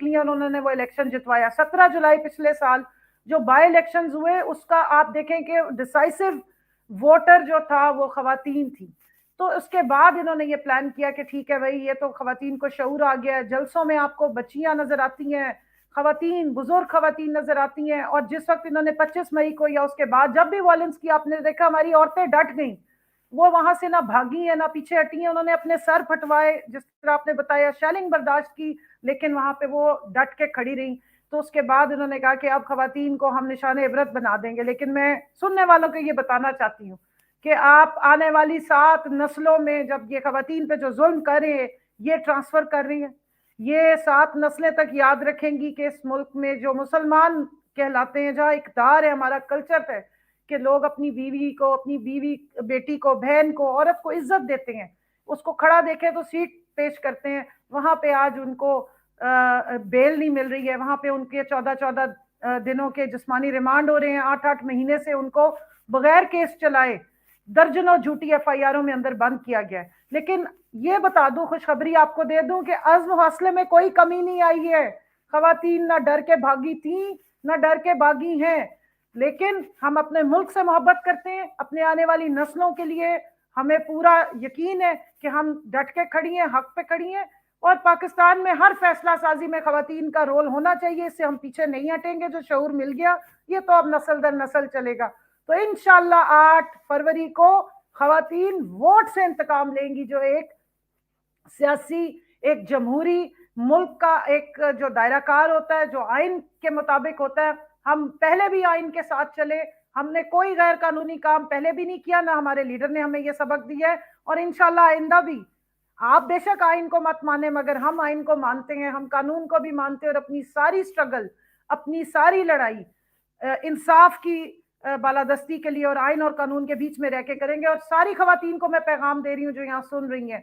لیے انہوں نے وہ الیکشن جتوایا. 17 جولائی پچھلے سال جو بائی الیکشنز ہوئے اس کا آپ دیکھیں کہ ڈیسائسو ووٹر جو تھا وہ خواتین تھی. تو اس کے بعد انہوں نے یہ پلان کیا کہ ٹھیک ہے بھائی یہ تو خواتین کو شعور آ گیا ہے. جلسوں میں آپ کو بچیاں نظر آتی ہیں, خواتین, بزرگ خواتین نظر آتی ہیں. اور جس وقت انہوں نے 25 مئی کو یا اس کے بعد جب بھی وائلنس کی آپ نے دیکھا ہماری عورتیں ڈٹ گئیں, وہ وہاں سے نہ بھاگی ہیں نہ پیچھے ہٹی ہیں. انہوں نے اپنے سر پھٹوائے جس طرح آپ نے بتایا, شیلنگ برداشت کی, لیکن وہاں پہ وہ ڈٹ کے کھڑی رہی. تو اس کے بعد انہوں نے کہا کہ اب خواتین کو ہم نشان عبرت بنا دیں گے. لیکن میں سننے والوں کو یہ بتانا چاہتی ہوں کہ آپ آنے والی 7 نسلوں میں جب یہ خواتین پہ جو ظلم کر رہے ہیں یہ ٹرانسفر کر رہی ہیں, یہ 7 نسلیں تک یاد رکھیں گی کہ اس ملک میں جو مسلمان کہلاتے ہیں, جہاں اقدار ہے, ہمارا کلچر ہے کہ لوگ اپنی بیوی کو, اپنی بیوی بیٹی کو, بہن کو, عورت کو عزت دیتے ہیں, اس کو کھڑا دیکھے تو سیٹ پیش کرتے ہیں. وہاں پہ آج ان کو بیل نہیں مل رہی ہے, وہاں پہ ان کے 14 دنوں کے جسمانی ریمانڈ ہو رہے ہیں, 8 مہینے سے ان کو بغیر کیس چلائے درجنوں جھوٹی ایف آئی آروں میں اندر بند کیا گیا ہے. لیکن یہ بتا دوں, خوشخبری آپ کو دے دوں کہ عزم و حوصلے میں کوئی کمی نہیں آئی ہے. خواتین نہ ڈر کے بھاگی تھیں نہ ڈر کے بھاگی ہیں. لیکن ہم اپنے ملک سے محبت کرتے ہیں, اپنے آنے والی نسلوں کے لیے ہمیں پورا یقین ہے کہ ہم ڈٹ کے کھڑی ہیں, حق پہ کھڑی ہیں. اور پاکستان میں ہر فیصلہ سازی میں خواتین کا رول ہونا چاہیے, اس سے ہم پیچھے نہیں ہٹیں گے. جو شعور مل گیا یہ تو اب نسل در نسل چلے گا. تو انشاءاللہ 8 فروری کو خواتین ووٹ سے انتقام لیں گی, جو ایک سیاسی, ایک جمہوری ملک کا ایک جو دائرہ کار ہوتا ہے, جو آئین کے مطابق ہوتا ہے. ہم پہلے بھی آئین کے ساتھ چلے, ہم نے کوئی غیر قانونی کام پہلے بھی نہیں کیا, نہ ہمارے لیڈر نے ہمیں یہ سبق دیا ہے, اور انشاءاللہ آئندہ بھی. آپ بے شک آئین کو مت مانیں, مگر ہم آئین کو مانتے ہیں, ہم قانون کو بھی مانتے ہیں, اور اپنی ساری سٹرگل, اپنی ساری لڑائی انصاف کی بالادستی کے لیے اور آئین اور قانون کے بیچ میں رہ کے کریں گے. اور ساری خواتین کو میں پیغام دے رہی ہوں جو یہاں سن رہی ہیں,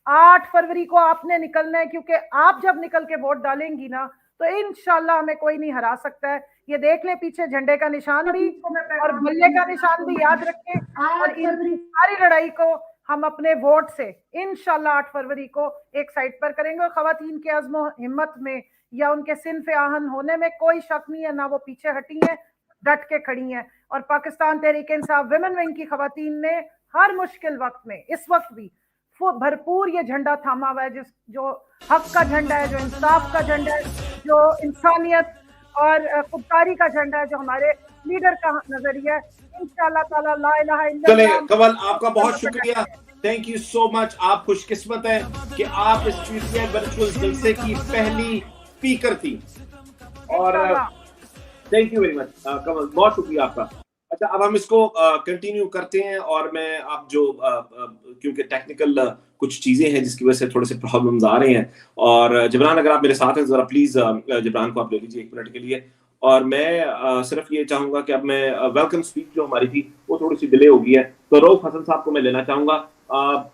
8 فروری کو آپ نے نکلنا ہے, کیونکہ آپ جب نکل کے ووٹ ڈالیں گی نا تو انشاءاللہ ہمیں کوئی نہیں ہرا سکتا ہے. یہ دیکھ لیں پیچھے جھنڈے کا نشان بھی اور بلے کا نشان بھی یاد رکھیں, اور ان ساری لڑائی کو ہم اپنے ووٹ سے انشاءاللہ 8 فروری کو ایک سائڈ پر کریں گے. اور خواتین کے عزم و ہمت میں یا ان کے صنف آہن ہونے میں کوئی شک نہیں ہے, نہ وہ پیچھے ہٹی ہیں, ڈٹ کے کھڑی ہیں. اور پاکستان تحریک انصاف ویمن ونگ کی خواتین نے ہر مشکل وقت میں, اس وقت بھی بھرپور یہ جھنڈا تھاما ہوا ہے, جو حق کا جھنڈا ہے, جو انصاف کا جھنڈا ہے, جو انسانیت اور خودداری کا جھنڈا ہے, جو ہمارے لیڈر کا نظریہ ہے. انشاءاللہ تعالی لا الہ الا اللہ. چلے کنول, آپ کا بہت شکریہ, تھینک یو سو مچ. آپ خوش قسمت ہیں کہ آپ اس PTI ورچوئل جلسے کی پہلی اسپیکر تھی, اور تھینک یو ویری مچ کنول, بہت شکریہ آپ کا. اچھا, اب ہم اس کو کنٹینیو کرتے ہیں, اور میں اب جو کیونکہ ٹیکنیکل کچھ چیزیں ہیں جس کی وجہ سے تھوڑے سے پرابلمز آ رہے ہیں, اور جبران اگر آپ میرے ساتھ ہیں ذرا پلیز جبران کو آپ لے لیجیے 1 منٹ کے لیے. اور میں صرف یہ چاہوں گا کہ اب میں ویلکم اسپیچ جو ہماری تھی وہ تھوڑی سی ڈیلے ہو گئی ہے, تو رؤف حسن صاحب کو میں لینا چاہوں گا.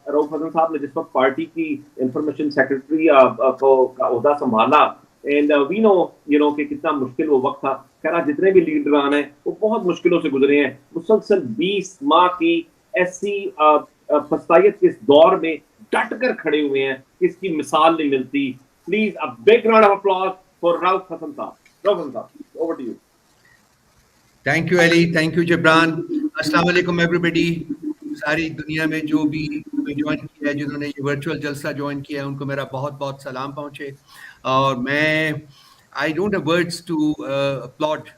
رؤف حسن صاحب نے جس وقت پارٹی کی انفارمیشن سیکرٹری کا عہدہ سنبھالا, اینڈ وی نو کہ کتنا مشکل وہ وقت تھا. خیر جتنے بھی لیڈران ہیں وہ بہت مشکلوں سے گزرے ہیں, مسلسل 20 ماہ کی ایسی فسطائیت کے اس دور میں ڈٹ کر کھڑے ہوئے ہیں, اس کی مثال نہیں ملتی. Please a big round of applause for Rauf Hassan صاحب. Rauf Hassan صاحب, over to you. Thank you Ali, thank you Jibran. السلام علیکم everybody. ساری دنیا میں جو بھی جوائن کیا ہے, جنہوں نے یہ ورچوئل جلسہ جوائن کیا ہے, ان کو میرا بہت بہت سلام پہنچے. اور میں I don't have words to applaud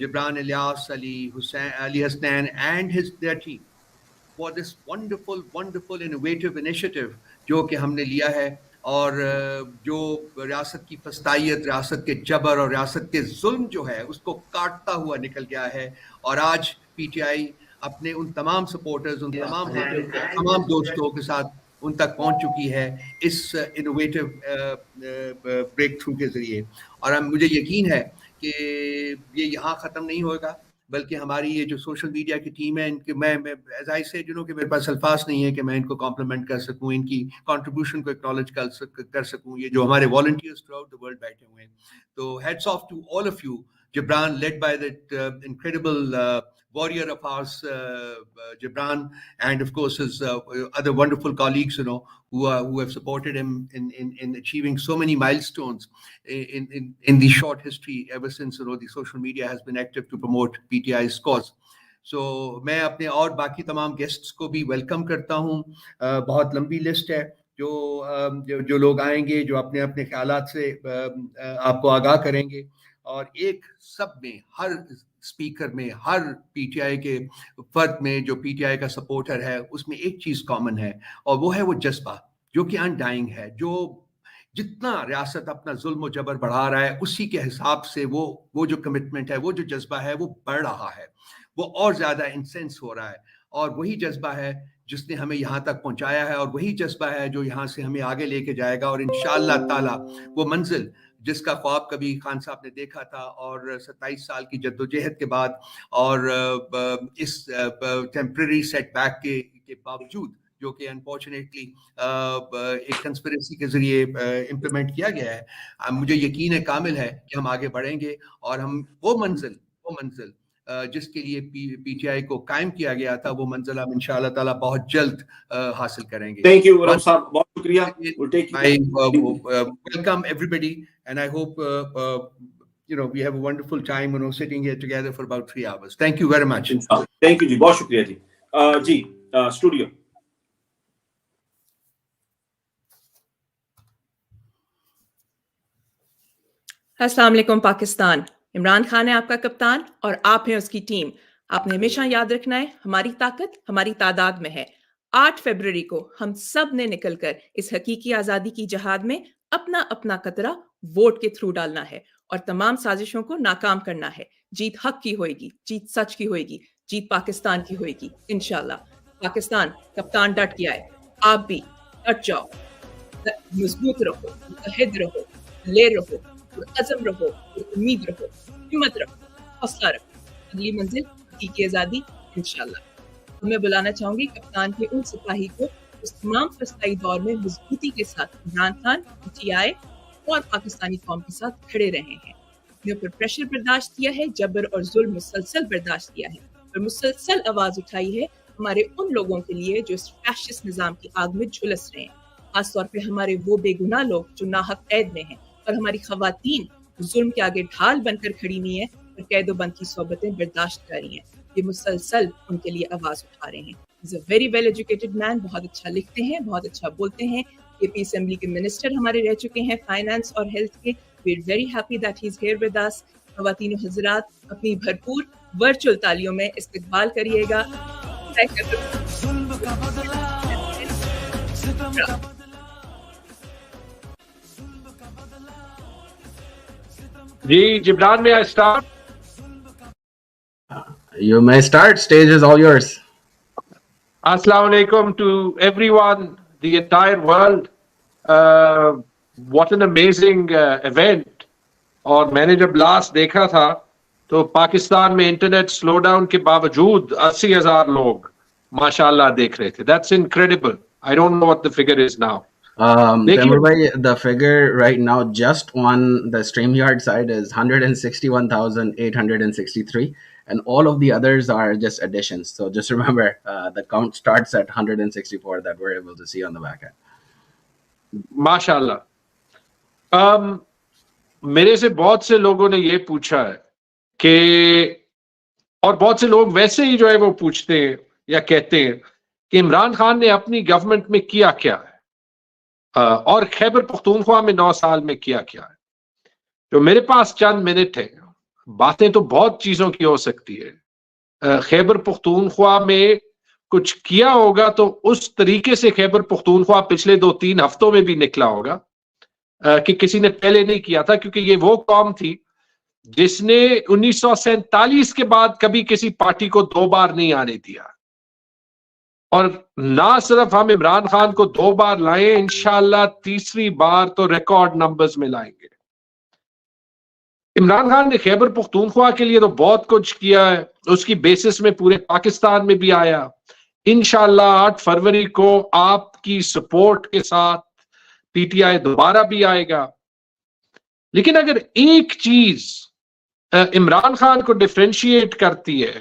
Jibran Ilyas, Ali Hasnain and their team for this wonderful innovative initiative جو کہ ہم نے لیا ہے, اور جو ریاست کی فسطائیت, ریاست کے جبر اور ریاست کے ظلم جو ہے اس کو کاٹتا ہوا نکل گیا ہے. اور آج PTI اپنے ان تمام سپورٹرز, ان تمام دوستوں کے ساتھ ان تک پہنچ چکی ہے اس انوویٹو بریک تھرو کے ذریعے. اور مجھے یقین ہے کہ یہ یہاں ختم نہیں ہوگا, بلکہ ہماری یہ جو سوشل میڈیا کی ٹیم ہے, ان کے میں ایز آئی سے کہ میرے پاس الفاظ نہیں ہے کہ میں ان کو کمپلیمنٹ کر سکوں, ان کی کنٹریبیوشن کو ایکنالج کر سکوں. یہ جو ہمارے volunteers throughout the world بیٹھے ہوئے ہیں, تو hats off to all of you. Jibran, led by that incredible warrior of ours, Gibran, and of course his other wonderful colleagues, who have supported him in achieving so many milestones in the short history ever since the social media has been active to promote PTI's cause. So میں اپنے اور باقی تمام guests کو بھی welcome کرتا ہوں. بہت لمبی لسٹ ہے جو لوگ آئیں گے, جو اپنے اپنے خیالات سے آپ کو آگاہ کریں گے. اور ایک سب میں, ہر اسپیکر میں, ہر پی ٹی آئی کے فرد میں جو پی ٹی آئی کا سپورٹر ہے, اس میں ایک چیز کامن ہے, اور وہ ہے وہ جذبہ جو کہ انڈائنگ ہے. جو جتنا ریاست اپنا ظلم و جبر بڑھا رہا ہے, اسی کے حساب سے وہ جو کمٹمنٹ ہے, وہ جو جذبہ ہے, وہ بڑھ رہا ہے, وہ اور زیادہ انسینس ہو رہا ہے. اور وہی جذبہ ہے جس نے ہمیں یہاں تک پہنچایا ہے, اور وہی جذبہ ہے جو یہاں سے ہمیں آگے لے کے جائے گا. اور انشاءاللہ تعالی وہ منزل جس کا خواب کبھی خان صاحب نے دیکھا تھا, اور 27 سال کی جدوجہد کے بعد, اور اس ٹیمپرری سیٹ بیک کے باوجود, جو کہ انفارچونیٹلی ایک کنسپریسی کے ذریعے امپلیمنٹ کیا گیا ہے, مجھے یقین کامل ہے کہ ہم آگے بڑھیں گے, اور ہم وہ منزل جس کے لیے پی ٹی آئی کو قائم کیا گیا تھا, وہ منزل ہم انشاءاللہ تعالی بہت جلد حاصل کریں گے. تھینک یو ورم صاحب, بہت شکریہ. Welcome everybody, and I hope we have a wonderful time sitting here together for about 3 hours. Thank you very much. Thank you جی, بہت شکریہ جی. جی اسٹوڈیو. السلام علیکم پاکستان. عمران خان ہے آپ کا کپتان اور آپ ہیں اس کی ٹیم. آپ نے ہمیشہ یاد رکھنا ہے, ہماری طاقت ہماری تعداد میں ہے. 8 فروری کو ہم سب نے نکل کر اس حقیقی آزادی کی جہاد میں اپنا اپنا قطرہ ووٹ کے تھرو ڈالنا ہے, اور تمام سازشوں کو ناکام کرنا ہے. جیت حق کی ہوئے گی, جیت سچ کی ہوئے گی, جیت پاکستان کی ہوئے گی انشاءاللہ. پاکستان کپتان ڈٹ گیا ہے, آپ بھی ڈٹ جاؤ, مضبوط رہو, متحد رہو, دلیر رہو, عزم رہو, امید رہو, ہمت رکھو, حوصلہ رکھو. اگلی منزل حقیقی آزادی انشاءاللہ. میں بلانا چاہوں گی کپتان کے ان سپاہی کو اس تمام فسطائی دور میں مضبوطی کے ساتھ عمران خان, پی آئی اور پاکستانی قوم کے ساتھ کھڑے رہے ہیں. نے اوپر پریشر برداشت کیا ہے, جبر اور ظلم مسلسل برداشت کیا ہے, اور مسلسل آواز اٹھائی ہے ہمارے ان لوگوں کے لیے جو اس فیشسٹ نظام کی آگ میں جھلس رہے ہیں. خاص طور پہ ہمارے وہ بے گناہ لوگ جو ناحق قید میں ہیں, اور ہماری خواتین ظلم کے آگے ڈھال بن کر کھڑی ہوئی ہیں اور قید و بند کی صحبتیں برداشت کر رہی ہیں. یہ مسلسل ان کے لیے آواز اٹھا رہے ہیں. He's a very well educated man, بہت اچھا لکھتے ہیں, بہت اچھا بولتے ہیں. اے پی اسمبلی کے منسٹر ہمارے رہ چکے ہیں فائنانس اور ہیلتھ کے. We are very happy that he's here with us. خواتین و حضرات, اپنی بھرپور ورچوئل تالیوں میں استقبال کریے گا. جی Jibran, may I start? You may start. Stage is all yours. Assalamu alaikum to everyone, the entire world. What an amazing event. اور میں نے جب لاسٹ دیکھا تھا تو پاکستان میں انٹرنیٹ سلو ڈاؤن کے باوجود 80,000 لوگ ماشاءاللہ دیکھ رہے تھے. That's incredible. I don't know what the figure is now. Taimur bhai, the figure right now just on the StreamYard side is 161,863, and all of the others are just additions. So just remember, the count starts at 164 that we're able to see on the back end. ماشاءاللہ. میرے سے بہت سے لوگوں نے یہ پوچھا ہے کہ, اور بہت سے لوگ ویسے ہی جو ہے وہ پوچھتے ہیں یا کہتے ہیں کہ عمران خان نے اپنی گورنمنٹ میں کیا کیا ہے, اور خیبر پختونخوا میں 9 سال میں کیا کیا ہے. جو میرے پاس چند منٹ ہے, باتیں تو بہت چیزوں کی ہو سکتی ہے. خیبر پختونخوا میں کچھ کیا ہوگا تو اس طریقے سے خیبر پختونخوا پچھلے 2-3 ہفتوں میں بھی نکلا ہوگا کہ کسی نے پہلے نہیں کیا تھا, کیونکہ یہ وہ قوم تھی جس نے 1947 کے بعد کبھی کسی پارٹی کو 2 بار نہیں آنے دیا. اور نہ صرف ہم عمران خان کو 2 بار لائیں, انشاءاللہ تیسری بار تو ریکارڈ نمبرز میں لائیں گے. عمران خان نے خیبر پختونخوا کے لیے تو بہت کچھ کیا ہے, اس کی بیسس میں پورے پاکستان میں بھی آیا. انشاءاللہ 8 فروری کو آپ کی سپورٹ کے ساتھ پی ٹی آئی دوبارہ بھی آئے گا. لیکن اگر ایک چیز عمران خان کو ڈیفرینشیٹ کرتی ہے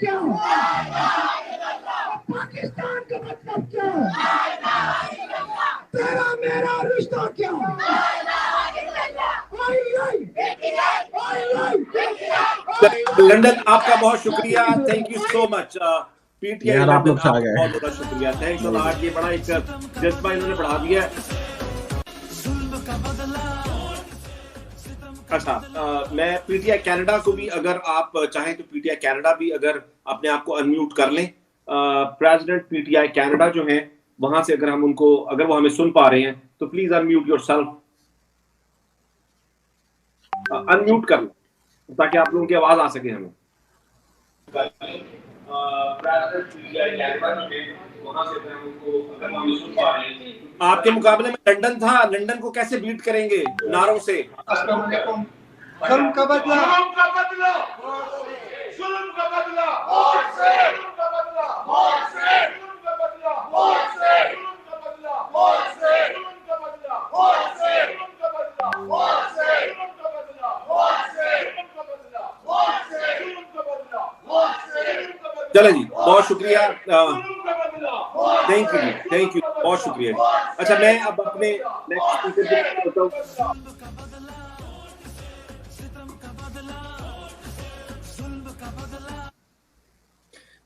کیا پاکستان کا مطلب کیا تیرا میرا رشتہ کیا لندن آپ کا بہت شکریہ, thank you so much. P T I آپ لوگ لندن آپ چھا کا گئے. بہت بہت شکریہ, تھینکس ا لاٹ. یہ بڑا ایک جذبہ انہوں نے بڑھا دیا ہے. اچھا, میں پی ٹی آئی کینیڈا کو بھی اگر آپ چاہیں تو پی ٹی آئی کینیڈا بھی اگر اپنے آپ کو انمیوٹ کر لیں. President P T I Canada جو ہیں وہاں سے اگر ہم ان کو, اگر وہ ہمیں سن پا رہے ہیں تو please unmute your self, unmute کر لیں تاکہ آپ لوگوں کی آواز آ سکے ہمیں. آپ کے مقابلے میں لندن تھا, لندن کو کیسے بیٹ کریں گے نعروں سے؟ ظلم کا بدلہ, ظلم کا بدلہ, موت سے, ظلم کا بدلہ, موت سے, ظلم کا بدلہ, موت سے, ظلم کا بدلہ, موت سے, ظلم کا بدلہ, موت سے, ظلم کا بدلہ, موت سے, ظلم کا بدلہ, موت سے, ظلم کا بدلہ, موت سے, ظلم کا بدلہ, موت سے, ظلم کا بدلہ. چلیں جی, بہت شکریہ, تھینک یو جی, تھینک یو, بہت شکریہ جی. اچھا, میں اب اپنے نیکسٹ اسپیکر کی طرف چلتا ہوں.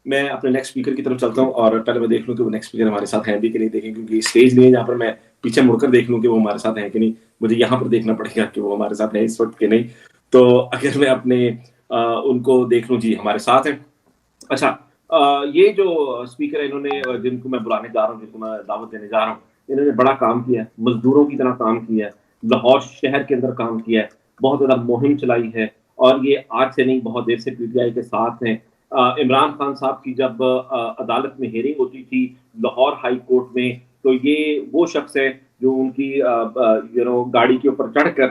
میں اپنے نیکسٹ اسپیکر کی طرف چلتا ہوں اور پہلے میں دیکھ لوں کہ وہ نیکسٹ اسپیکر ہمارے ساتھ ہیں بھی کہ نہیں. دیکھیں کیونکہ اسٹیج نہیں ہے جہاں پر میں پیچھے مڑ کر دیکھ لوں کہ وہ ہمارے ساتھ ہیں کہ نہیں, مجھے یہاں پر دیکھنا پڑے گا کہ وہ ہمارے ساتھ ہیں اس وقت کہ نہیں. تو اگر میں اپنے ان کو دیکھ لوں, جی ہمارے ساتھ ہیں. اچھا, یہ جو اسپیکر ہے انہوں نے, جن کو میں بلانے جا رہا ہوں, جن کو میں دعوت دینے جا رہا ہوں, انہوں نے بڑا کام کیا ہے, مزدوروں کی طرح کام کیا ہے, لاہور شہر کے اندر کام کیا ہے, بہت زیادہ مہم چلائی ہے, اور یہ آج سے نہیں بہت دیر سے پی ٹی آئی کے ساتھ ہیں. عمران خان صاحب کی جب عدالت میں ہیئرنگ ہوتی تھی لاہور ہائی کورٹ میں, تو یہ وہ شخص ہے جو ان کی گاڑی کے اوپر چڑھ کر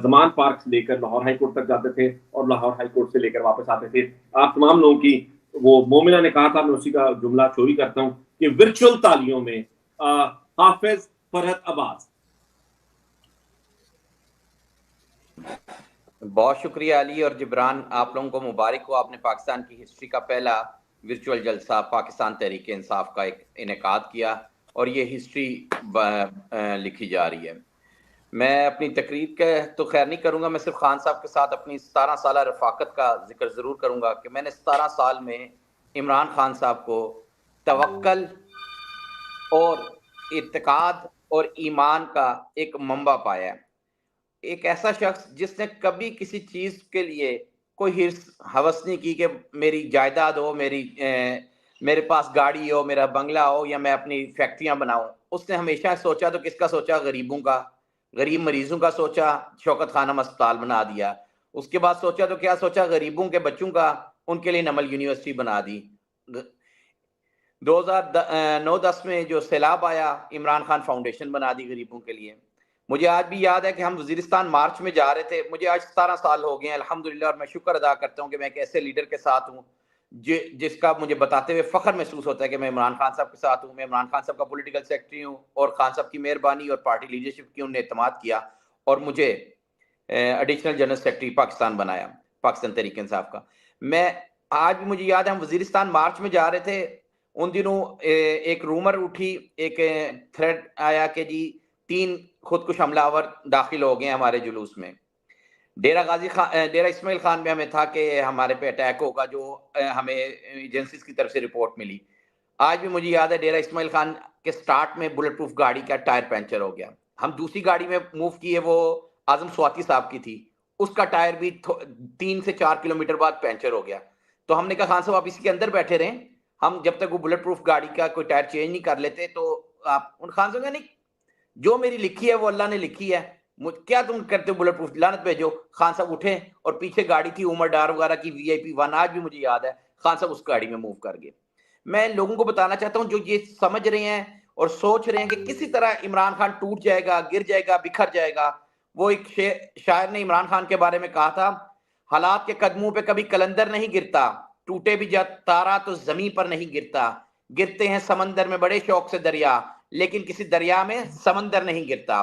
زمان پارک سے لے کر لاہور ہائی کورٹ تک جاتے تھے اور لاہور ہائی کورٹ سے لے کر واپس آتے تھے. آپ تمام لوگوں کی, وہ مومنہ نے کہا تھا, میں اسی کا جملہ چوری کرتا ہوں کہ ورچوئل تالیوں میں حافظ فرحت عباس. بہت شکریہ علی اور جبران, آپ لوگوں کو مبارک ہو. آپ نے پاکستان کی ہسٹری کا پہلا ورچوئل جلسہ پاکستان تحریک انصاف کا ایک انعقاد کیا, اور یہ ہسٹری لکھی جا رہی ہے. میں اپنی تقریر کا تو خیر نہیں کروں گا, میں صرف خان صاحب کے ساتھ اپنی 17 سالہ رفاقت کا ذکر ضرور کروں گا کہ میں نے 17 سال میں عمران خان صاحب کو توکل اور اعتقاد اور ایمان کا ایک منبع پایا ہے. ایک ایسا شخص جس نے کبھی کسی چیز کے لیے کوئی حرص ہوس نہیں کی کہ میری جائیداد ہو, میرے پاس گاڑی ہو, میرا بنگلہ ہو, یا میں اپنی فیکٹریاں بناؤں. اس نے ہمیشہ سوچا تو کس کا سوچا؟ غریبوں کا, غریب مریضوں کا سوچا. شوکت خانم اسپتال بنا دیا. اس کے بعد سوچا تو کیا سوچا؟ غریبوں کے بچوں کا, ان کے لیے نمل یونیورسٹی بنا دی. 2009-10 میں جو سیلاب آیا, عمران خان فاؤنڈیشن بنا دی غریبوں کے لیے. مجھے آج بھی یاد ہے کہ ہم وزیرستان مارچ میں جا رہے تھے. مجھے آج 17 سال ہو گئے ہیں الحمدللہ, اور میں شکر ادا کرتا ہوں کہ میں ایک ایسے لیڈر کے ساتھ ہوں جس کا مجھے بتاتے ہوئے فخر محسوس ہوتا ہے کہ میں عمران خان صاحب کے ساتھ ہوں. میں عمران خان صاحب کا پولیٹیکل سیکرٹری ہوں, اور خان صاحب کی مہربانی اور پارٹی لیڈرشپ کی انہوں نے اعتماد کیا اور مجھے ایڈیشنل جنرل سیکرٹری پاکستان بنایا, پاکستان تحریک انصاف کا. میں آج بھی مجھے یاد ہے ہم وزیرستان مارچ میں جا رہے تھے. ان دنوں ایک رومر اٹھی, ایک تھریڈ آیا کہ جی 3 خودکش حملہ آور داخل ہو گئے ہمارے جلوس میں. ڈیرہ اسماعیل خان میں ہمیں تھا کہ ہمارے پہ اٹیک ہوگا, جو ہمیں ایجنسیز کی طرف سے رپورٹ ملی. آج بھی مجھے یاد ہے ڈیرہ اسماعیل خان کے سٹارٹ میں بلٹ پروف گاڑی کا ٹائر پنچر ہو گیا. ہم دوسری گاڑی میں موو کیے, وہ اعظم سواتی صاحب کی تھی, اس کا ٹائر بھی 3 سے 4 کلومیٹر بعد پنچر ہو گیا. تو ہم نے کہا خان صاحب آپ اسی کے اندر بیٹھے رہیں, ہم جب تک وہ بلٹ پروف گاڑی کا کوئی ٹائر چینج نہیں کر لیتے تو آپ. ان خان صاحب نہیں, جو میری لکھی ہے وہ اللہ نے لکھی ہے, کیا تم کرتے ہو بلٹ پروف, لعنت بھیجو. خان صاحب اٹھے, اور پیچھے گاڑی تھی عمر ڈار وغیرہ کی VIP 1, آج بھی مجھے یاد ہے. خان صاحب اس گاڑی میں موو کر گئے. میں لوگوں کو بتانا چاہتا ہوں جو یہ سمجھ رہے ہیں اور سوچ رہے ہیں کہ کسی طرح عمران خان ٹوٹ جائے گا, گر جائے گا, بکھر جائے گا. وہ ایک شاعر نے عمران خان کے بارے میں کہا تھا, حالات کے قدموں پہ کبھی کلندر نہیں گرتا, ٹوٹے بھی جب تارا تو زمین پر نہیں گرتا, گرتے ہیں سمندر میں بڑے شوق سے دریا, لیکن کسی دریا میں سمندر نہیں گرتا.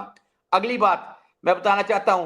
اگلی بات میں بتانا چاہتا ہوں,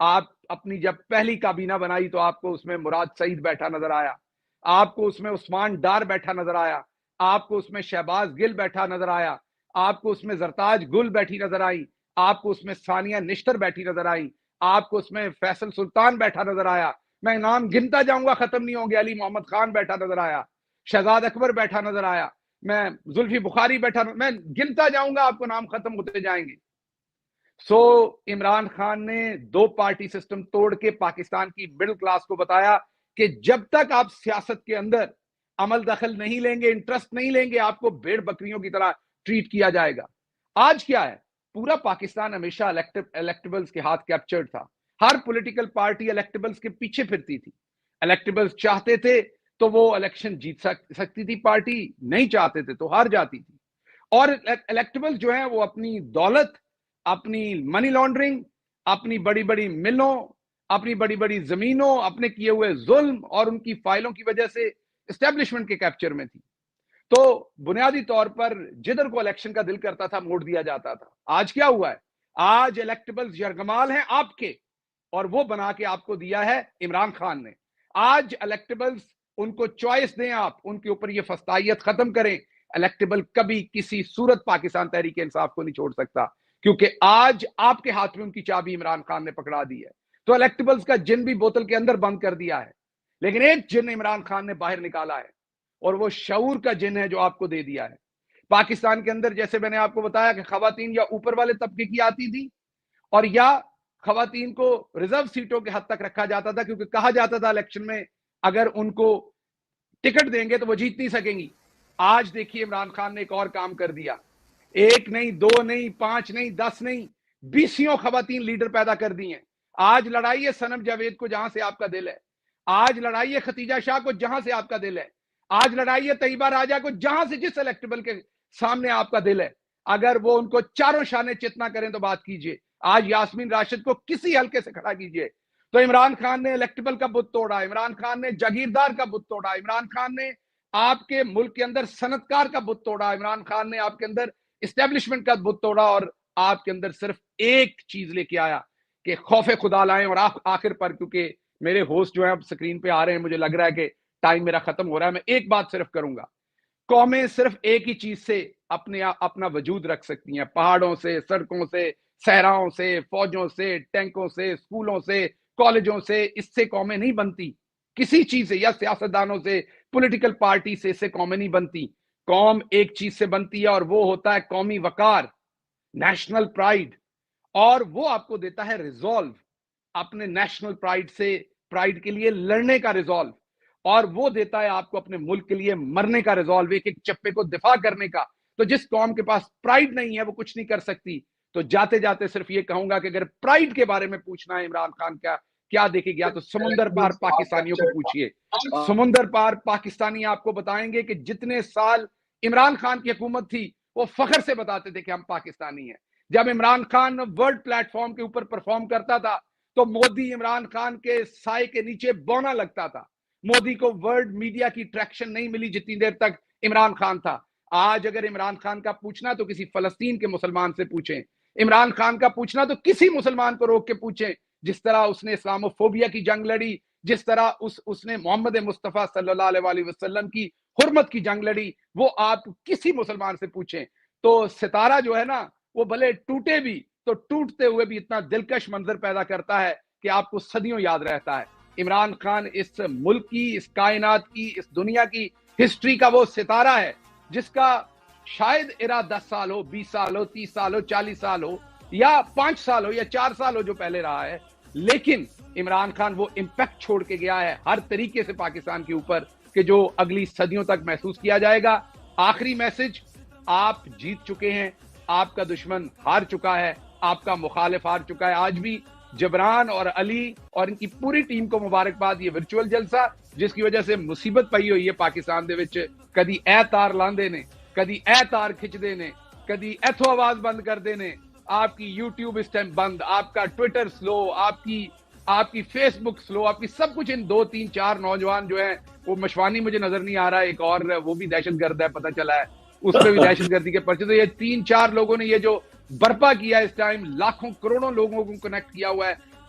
آپ اپنی جب پہلی کابینہ بنائی تو آپ کو اس میں مراد سعید بیٹھا نظر آیا, آپ کو اس میں عثمان ڈار بیٹھا نظر آیا, آپ کو اس میں شہباز گل بیٹھا نظر آیا, آپ کو اس میں زرتاج گل بیٹھی نظر آئی, آپ کو اس میں ثانیہ نشتر بیٹھی نظر آئی, آپ کو اس میں فیصل سلطان بیٹھا نظر آیا, میں نام گنتا جاؤں گا ختم نہیں ہوں گے, علی محمد خان بیٹھا نظر آیا, شہزاد اکبر بیٹھا نظر آیا, میں زلفی بخاری بیٹھا, میں گنتا جاؤں گا, آپ کو نام ختم ہوتے جائیں گے. سو عمران خان نے 2 پارٹی سسٹم توڑ کے پاکستان کی مڈل کلاس کو بتایا کہ جب تک آپ سیاست کے اندر عمل دخل نہیں لیں گے, انٹرسٹ نہیں لیں گے, آپ کو بھیڑ بکریوں کی طرح ٹریٹ کیا جائے گا. آج کیا ہے, پورا پاکستان ہمیشہ الیکٹیبلز کے ہاتھ کیپچرڈ تھا. ہر پولیٹیکل پارٹی الیکٹیبلز کے پیچھے پھرتی تھی. الیکٹیبلز چاہتے تھے تو وہ الیکشن جیت سکتی تھی پارٹی, نہیں چاہتے تھے تو ہار جاتی تھی. اور الیکٹیبلز جو ہیں وہ اپنی دولت, اپنی منی لانڈرنگ, اپنی بڑی بڑی ملوں, اپنی بڑی بڑی زمینوں, اپنے کیے ہوئے ظلم اور ان کی فائلوں کی وجہ سے اسٹیبلشمنٹ کے کیپچر میں تھی. تو بنیادی طور پر جدھر کو الیکشن کا دل کرتا تھا موڑ دیا جاتا تھا. آج کیا ہوا ہے, آج الیکٹیبلز یرغمال ہیں آپ کے, اور وہ بنا کے آپ کو دیا ہے عمران خان نے. آج الیکٹیبلز ان کو چوائس دیں, آپ ان کے اوپر یہ فسطائیت ختم کریں. الیکٹیبل کبھی کسی صورت پاکستان تحریک انصاف کو نہیں چھوڑ سکتا, کیونکہ آج آپ کے ہاتھ میں ان کی چابی عمران خان نے پکڑا دی ہے. تو الیکٹیبلز کا جن بھی بوتل کے اندر بند کر دیا ہے, لیکن ایک جن عمران خان نے باہر نکالا ہے, اور وہ شعور کا جن ہے جو آپ کو دے دیا ہے. پاکستان کے اندر جیسے میں نے آپ کو بتایا کہ خواتین یا اوپر والے طبقے کی آتی تھی, اور یا خواتین کو ریزرو سیٹوں کے حد تک رکھا جاتا تھا, کیونکہ کہا جاتا تھا الیکشن میں اگر ان کو ٹکٹ دیں گے تو وہ جیت نہیں سکیں گی. آج دیکھیے عمران خان نے ایک اور کام کر دیا, 1 نہیں 2 نہیں 5 نہیں 10 نہیں 20 خواتین لیڈر پیدا کر دی ہیں. آج لڑائیے صنم جاوید کو جہاں سے آپ کا دل ہے, آج لڑائیے ختیجہ شاہ کو جہاں سے آپ کا دل ہے, آج لڑائیے طیبہ راجہ کو جہاں سے جس الیکٹیبل کے سامنے آپ کا دل ہے. اگر وہ ان کو چاروں شانے چتنا کریں تو بات کیجئے. آج یاسمین راشد کو کسی حلقے سے کھڑا کیجئے. تو عمران خان نے الیکٹیبل کا بت توڑا, عمران خان نے جاگیردار کا بت توڑا, عمران خان نے آپ کے ملک کے اندر صنعتکار کا بت توڑا, عمران خان نے آپ کے اندر اسٹیبلشمنٹ کا بت توڑا, اور آپ کے اندر صرف ایک چیز لے کے آیا کہ خوف خدا لائیں. اور آخر پر, کیونکہ میرے ہوسٹ جو ہیں اب سکرین پہ آ رہے ہیں, مجھے لگ رہا ہے کہ ٹائم میرا ختم ہو رہا ہے, میں ایک بات صرف کروں گا. قومیں صرف ایک ہی چیز سے اپنا وجود رکھ سکتی ہیں, پہاڑوں سے, سڑکوں سے, صحراؤں سے, فوجوں سے, ٹینکوں سے, اسکولوں سے, کالجوں سے. اس سے قومیں نہیں بنتی کسی چیز سے, یا سیاستدانوں سے, پولیٹیکل پارٹی سے. اس سے قومیں نہیں بنتی. قوم ایک چیز سے بنتی ہے, اور وہ ہوتا ہے قومی وقار, نیشنل پرائیڈ. اور وہ آپ کو دیتا ہے ریزولو, اپنے نیشنل پرائیڈ کے لیے لڑنے کا ریزولو, اور وہ دیتا ہے آپ کو اپنے ملک کے لیے مرنے کا ریزولو, ایک ایک چپے کو دفاع کرنے کا. تو جس قوم کے پاس پرائیڈ نہیں ہے وہ کچھ نہیں کر سکتی. تو جاتے جاتے صرف یہ کہوں گا کہ اگر پرائیڈ کے بارے میں پوچھنا ہے عمران خان کا کیا دیکھے گیا, تو سمندر پار پاکستانیوں کو پوچھئے. سمندر پار پاکستانی آپ کو بتائیں گے کہ جتنے سال عمران خان کی حکومت تھی وہ فخر سے بتاتے تھے کہ ہم پاکستانی ہیں. جب Imran Khan world plate form کے اوپر پرفارم کرتا تھا تو مودی عمران خان کے سائے کے نیچے بونا لگتا تھا. مودی کو ورلڈ میڈیا کی ٹریکشن نہیں ملی جتنی دیر تک عمران خان تھا. آج اگر عمران خان کا پوچھنا تو کسی فلسطین کے مسلمان سے پوچھیں, عمران خان کا پوچھنا تو کسی مسلمان کو روک کے پوچھیں. جس طرح اس نے اسلاموفوبیا کی جنگ لڑی, جس طرح اس نے محمد مصطفیٰ صلی اللہ علیہ وسلم کی حرمت کی جنگ لڑی, وہ آپ کسی مسلمان سے پوچھیں. تو ستارہ جو ہے نا, وہ بھلے ٹوٹے بھی تو ٹوٹتے ہوئے بھی اتنا دلکش منظر پیدا کرتا ہے کہ آپ کو صدیوں یاد رہتا ہے. عمران خان اس ملک کی, اس کائنات کی, اس دنیا کی ہسٹری کا وہ ستارہ ہے جس کا شاید ارا 10 سال ہو, 20 سال ہو, 30 سال ہو, 40 سال ہو, یا 5 سال ہو, یا 4 سال ہو جو پہلے رہا ہے, لیکن عمران خان وہ امپیکٹ چھوڑ کے گیا ہے ہر طریقے سے پاکستان کے اوپر کہ جو اگلی صدیوں تک محسوس کیا جائے گا. آخری میسج, آپ جیت چکے ہیں, آپ کا دشمن ہار چکا ہے, آپ کا مخالف ہار چکا ہے. آج بھی جبران اور علی اور ان کی پوری ٹیم کو مبارکباد. یہ ورچوئل جلسہ جس کی وجہ سے مصیبت پئی ہوئی ہے پاکستان دے وچ, کدی اے تار لاندے نے, کدی اے تار کھچ دے نے, کدی ایتھو آواز بند کر دے نے. آپ کی یوٹیوب اس ٹائم بند, آپ کا ٹویٹر سلو, آپ کی فیس بک سلو, آپ کی سب کچھ. ان 2 3 4 نوجوان جو ہیں, وہ مشوانی مجھے نظر نہیں آ رہا ہے, ایک اور وہ بھی دہشت گرد ہے پتہ چلا ہے, اس پہ بھی دہشت گردی کے پرچے. تو یہ 3 4 لوگوں نے یہ جو برپا کیا اس ٹائم, لاکھوں کروڑوں لوگوں کو کنیکٹ کیا ہوا ہے,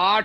8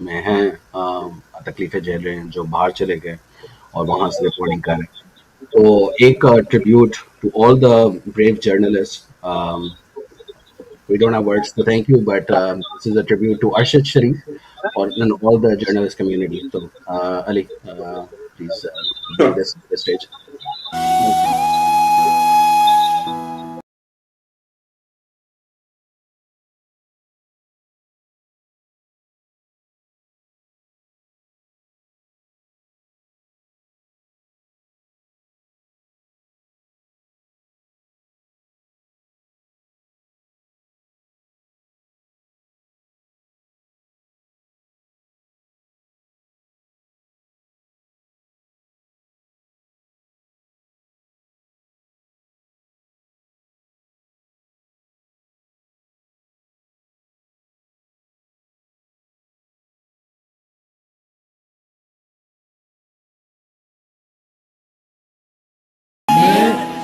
میں ہیں تکلیفیں جھیل رہے ہیں, جو باہر چلے گئے اور وہاں سے رپورٹنگ کر رہے ہیں. تو ایک tribute to all the brave journalist. We don't have words to thank you, but this is a tribute to Arshad Sharif and all the journalist community. So, Ali, please lead us to the stage.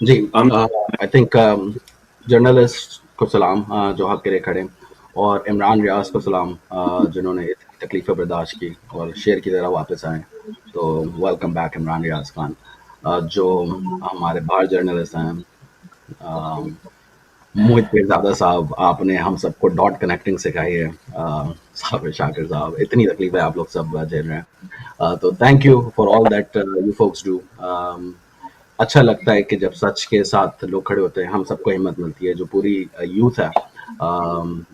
جی, I think journalist کو سلام جو حق کے لیے کھڑے, اور عمران ریاض کو سلام جنہوں نے تکلیفیں برداشت کی اور شیر کی طرح واپس آئے. تو ویلکم بیک عمران ریاض خان. جو ہمارے باہر جرنلسٹ ہیں, موہت پیرزادہ صاحب, آپ نے ہم سب کو ڈاٹ کنیکٹنگ سکھائی ہے. صابر شاکر صاحب, اتنی تکلیفیں آپ لوگ سب جھیل رہے ہیں. تو thank you for all that you focus do. اچھا لگتا ہے کہ جب سچ کے ساتھ لوگ کھڑے ہوتے ہیں, ہم سب کو ہمت ملتی ہے. جو پوری یوتھ ہے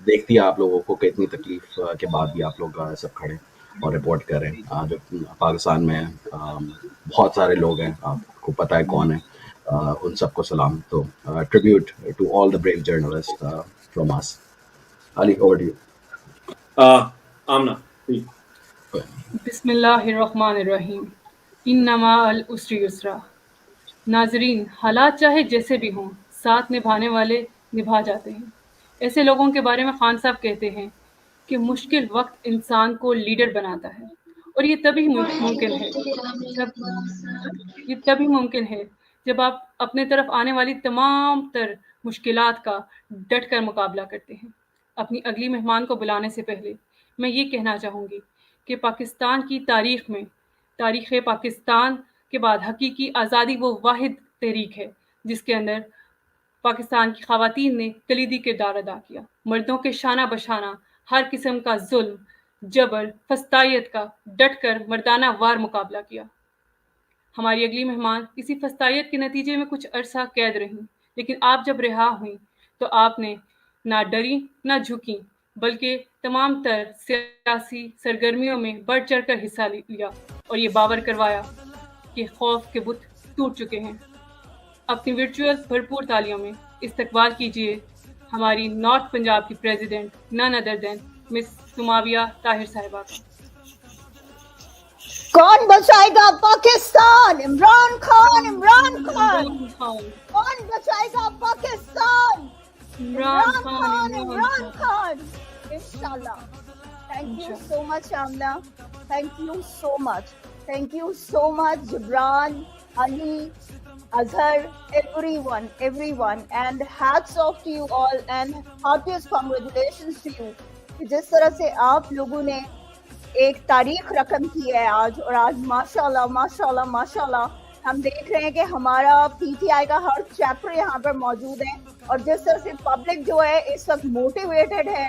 دیکھتی ہے آپ لوگوں کو کہ اتنی تکلیف کے بعد بھی آپ لوگ سب کھڑے اور رپورٹ کریں. جو پاکستان میں بہت سارے لوگ ہیں, آپ کو پتہ ہے کون ہے, ان سب کو سلام. تو tribute to all the brave journalist from us. Ali, over to you. Amna, بسم اللہ الرحمن الرحیم. انما العسر یسرا. ناظرین, حالات چاہے جیسے بھی ہوں, ساتھ نبھانے والے نبھا جاتے ہیں. ایسے لوگوں کے بارے میں خان صاحب کہتے ہیں کہ مشکل وقت انسان کو لیڈر بناتا ہے, اور یہ تبھی ممکن ہے جب آپ اپنے طرف آنے والی تمام تر مشکلات کا ڈٹ کر مقابلہ کرتے ہیں. اپنی اگلی مہمان کو بلانے سے پہلے میں یہ کہنا چاہوں گی کہ پاکستان کی تاریخ میں, تاریخ پاکستان کے بعد حقیقی آزادی وہ واحد تحریک ہے جس کے اندر پاکستان کی خواتین نے کلیدی کردار ادا کیا. مردوں کے شانہ بشانہ ہر قسم کا ظلم, جبر, فسطائیت کا ڈٹ کر مردانہ وار مقابلہ کیا. ہماری اگلی مہمان اسی فسطائیت کے نتیجے میں کچھ عرصہ قید رہیں, لیکن آپ جب رہا ہوئیں تو آپ نے نہ ڈری نہ جھکی, بلکہ تمام تر سیاسی سرگرمیوں میں بڑھ چڑھ کر حصہ لیا اور یہ باور کروایا کہ خوف کے بت ٹوٹ چکے ہیں. اپنی ورچوئل بھرپور تالیوں میں استقبال کیجیے ہماری نارتھ پنجاب کی پریزیڈنٹ نن ادر دین مس سماویہ طاہر صاحبہ کا. کون بچائے گا پاکستان؟ عمران خان. عمران خان. کون بچائے گا پاکستان؟ عمران خان. عمران خان. انشاءاللہ. Thank you so much Amna. Thank you so much. Thank you so much, Gibran, Ali, Azhar, everyone, and hats off to you all and heartiest congratulations to you. کہ جس طرح سے آپ لوگوں نے ایک تاریخ رقم کی ہے آج, اور آج ماشاءاللہ ماشاءاللہ ماشاءاللہ ہم دیکھ رہے ہیں کہ ہمارا پی ٹی آئی کا ہر چیپٹر یہاں پر موجود ہے, اور جس طرح سے پبلک جو ہے اس وقت موٹیویٹڈ ہے,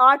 8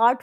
8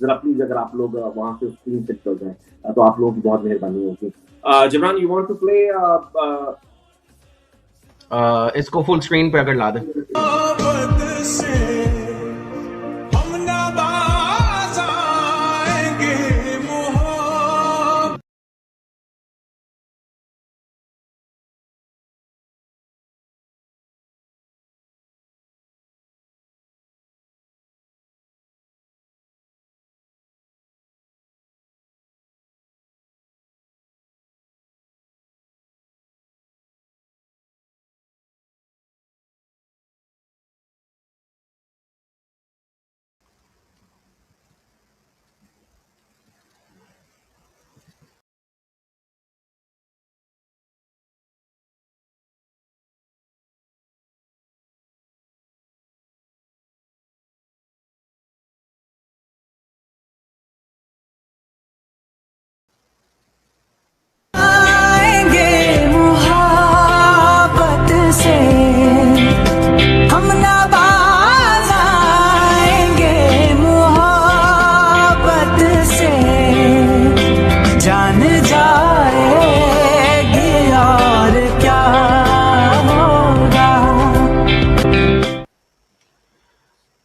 ذرا پلیز اگر آپ لوگ وہاں سے اسکرین سے چل جائیں تو آپ لوگوں کی بہت مہربانی ہوگی. Jibran you want to play اس کو فل اسکرین پہ اگر لا دیں.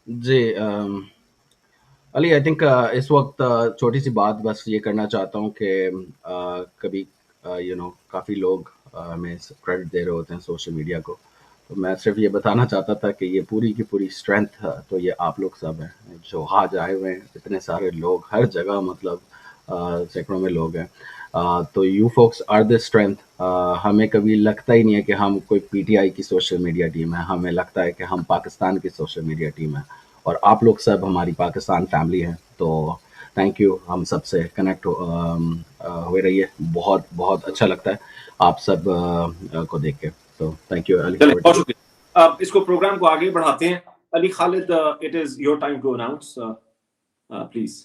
جی علی آئی تھنک اس وقت چھوٹی سی بات بس یہ کرنا چاہتا ہوں کہ کبھی کافی لوگ ہمیں کریڈٹ دے رہے ہوتے ہیں سوشل میڈیا کو، تو میں صرف یہ بتانا چاہتا تھا کہ یہ پوری کی پوری اسٹرینتھ تو یہ آپ لوگ سب ہیں جو آج آئے ہوئے ہیں، اتنے سارے لوگ ہر جگہ، مطلب سینکڑوں میں لوگ ہیں، تو you folks are the strength. ہمیں کبھی لگتا ہی نہیں ہے کہ ہم کوئی پی ٹی آئی کی سوشل میڈیا ٹیم ہے، ہمیں لگتا ہے کہ ہم پاکستان کی سوشل میڈیا ٹیم ہے، اور آپ لوگ سب ہماری پاکستان فیملی ہیں. تو تھینک یو، ہم سب سے کنیکٹ ہوئے رہیے، بہت بہت اچھا لگتا ہے آپ سب کو دیکھ کے. تو تھینک یو علی. بہت شکریہ. اس کو پروگرام کو آگے بڑھاتے ہیں. Ali Khalid, it is your time to announce please.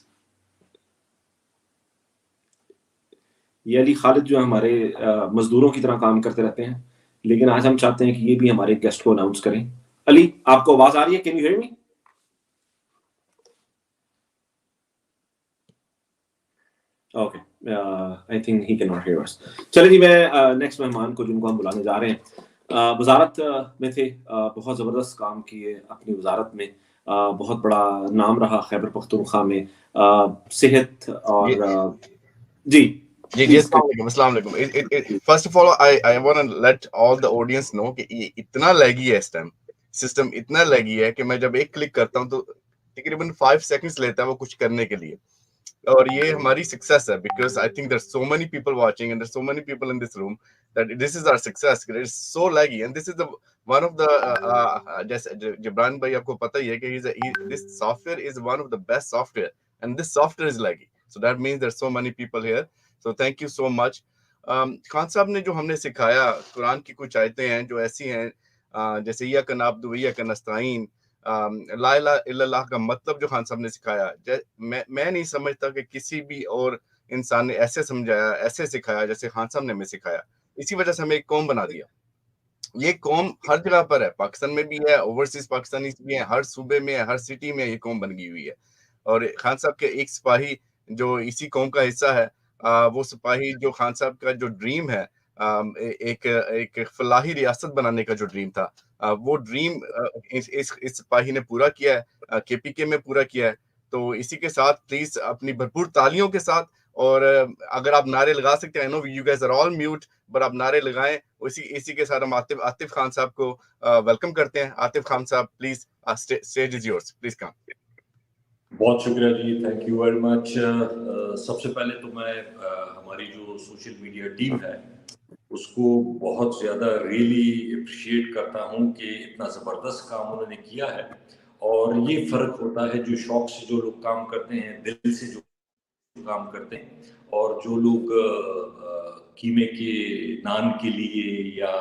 یہ علی خالد جو ہمارے مزدوروں کی طرح کام کرتے رہتے ہیں، لیکن آج ہم چاہتے ہیں کہ یہ بھی ہمارے گیسٹ کو اناؤنس کریں. علی، آپ کو آواز آ رہی ہے؟ Can you hear me? Okay, I think he can not hear us. چلیں جی، میں نیکسٹ مہمان کو جن کو ہم بلانے جا رہے ہیں، وزارت میں تھے، بہت زبردست کام کیے اپنی وزارت میں، بہت بڑا نام رہا خیبر پختونخوا میں صحت اور جی السلام علیکم. First of all I want to let all the audience know کہ یہ اتنا لیگی ہے اس ٹائم، سسٹم اتنا لیگی ہے کہ میں جب ایک کلک کرتا ہوں تو تقریباً 5 seconds لیتا ہے وہ کچھ کرنے کے لیے. اور یہ ہماری سکسیس ہے، because I think there are so many people watching and there are so many people in this room that this is our success. It is so laggy and this is the one of the جیسے جبران بھائی آپ کو پتہ ہی ہے کہ this software is one of the best software and this software is laggy, so that means there are so many people here. So thank you so much. Khan صاحب نے جو ہم نے سکھایا، قرآن کی کچھ آیتیں ہیں جو ایسی ہیں جیسے ایاک نعبد و ایاک نستعین، لا الہ الا اللہ کا مطلب جو خان صاحب نے سکھایا، میں نہیں سمجھتا کہ کسی بھی اور انسان نے ایسے سمجھایا، ایسے سکھایا جیسے خان صاحب نے ہمیں سکھایا. اسی وجہ سے ہمیں ایک قوم بنا دیا. یہ قوم ہر جگہ پر ہے، پاکستان میں بھی ہے، اوورسیز پاکستانی بھی ہیں، ہر صوبے میں ہے، ہر سٹی میں یہ قوم بن گئی ہوئی ہے. اور خان صاحب کے ایک سپاہی جو اسی قوم کا حصہ ہے، وہ سپاہی جو خان صاحب کا جو ڈریم ہے، ایک فلاحی ریاست بنانے کا جو ڈریم تھا، وہ ڈریم اس سپاہی نے پورا کیا ہے، کے پی کے میں پورا کیا ہے. تو اسی کے ساتھ پلیز اپنی بھرپور تالیوں کے ساتھ، اور اگر آپ نعرے لگا سکتے ہیں، I know you guys are all mute but آپ نعرے لگائیں. اسی کے ساتھ ہم عاطف خان صاحب کو ویلکم کرتے ہیں. عاطف خان صاحب please, stage is yours, please come. بہت شکریہ جی، تھینک یو ویری مچ. سب سے پہلے تو میں ہماری جو سوشل میڈیا ٹیم ہے اس کو بہت زیادہ ریئلی اپریشیٹ کرتا ہوں کہ اتنا زبردست کام انہوں نے کیا ہے. اور یہ فرق ہوتا ہے جو شوق سے جو لوگ کام کرتے ہیں، دل سے جو کام کرتے ہیں، اور جو لوگ قیمے کے نان کے لیے یا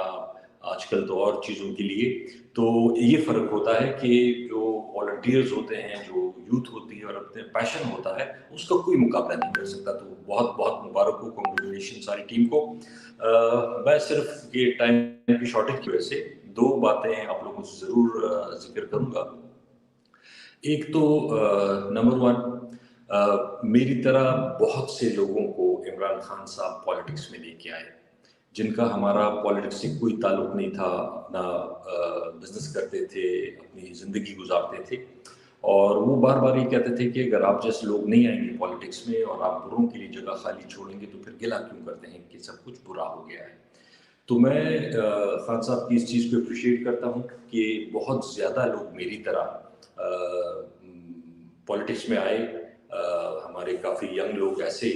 آج کل تو اور چیزوں کے لیے، تو یہ فرق ہوتا ہے کہ جو والنٹیئرز ہوتے ہیں، جو یوتھ ہوتی ہے اور اپنے پیشن ہوتا ہے، اس کا کوئی مقابلہ نہیں کر سکتا. تو بہت بہت مبارک ہو، کنگریچولیشن ساری ٹیم کو. میں صرف یہ ٹائم کی شارٹیج کی وجہ سے 2 باتیں آپ لوگوں سے ضرور ذکر کروں گا. ایک تو نمبر 1 میری طرح بہت سے لوگوں کو عمران خان صاحب پالیٹکس میں لے کے آئے، جن کا ہمارا پالیٹکس سے کوئی تعلق نہیں تھا، اپنا بزنس کرتے تھے، اپنی زندگی گزارتے تھے، اور وہ بار بار یہ کہتے تھے کہ اگر آپ جیسے لوگ نہیں آئیں گے پالیٹکس میں اور آپ بروں کے لیے جگہ خالی چھوڑیں گے تو پھر گلا کیوں کرتے ہیں کہ سب کچھ برا ہو گیا ہے۔ تو میں خان صاحب کی اس چیز کو اپریشیٹ کرتا ہوں کہ بہت زیادہ لوگ میری طرح پالیٹکس میں آئے، ہمارے کافی ینگ لوگ ایسے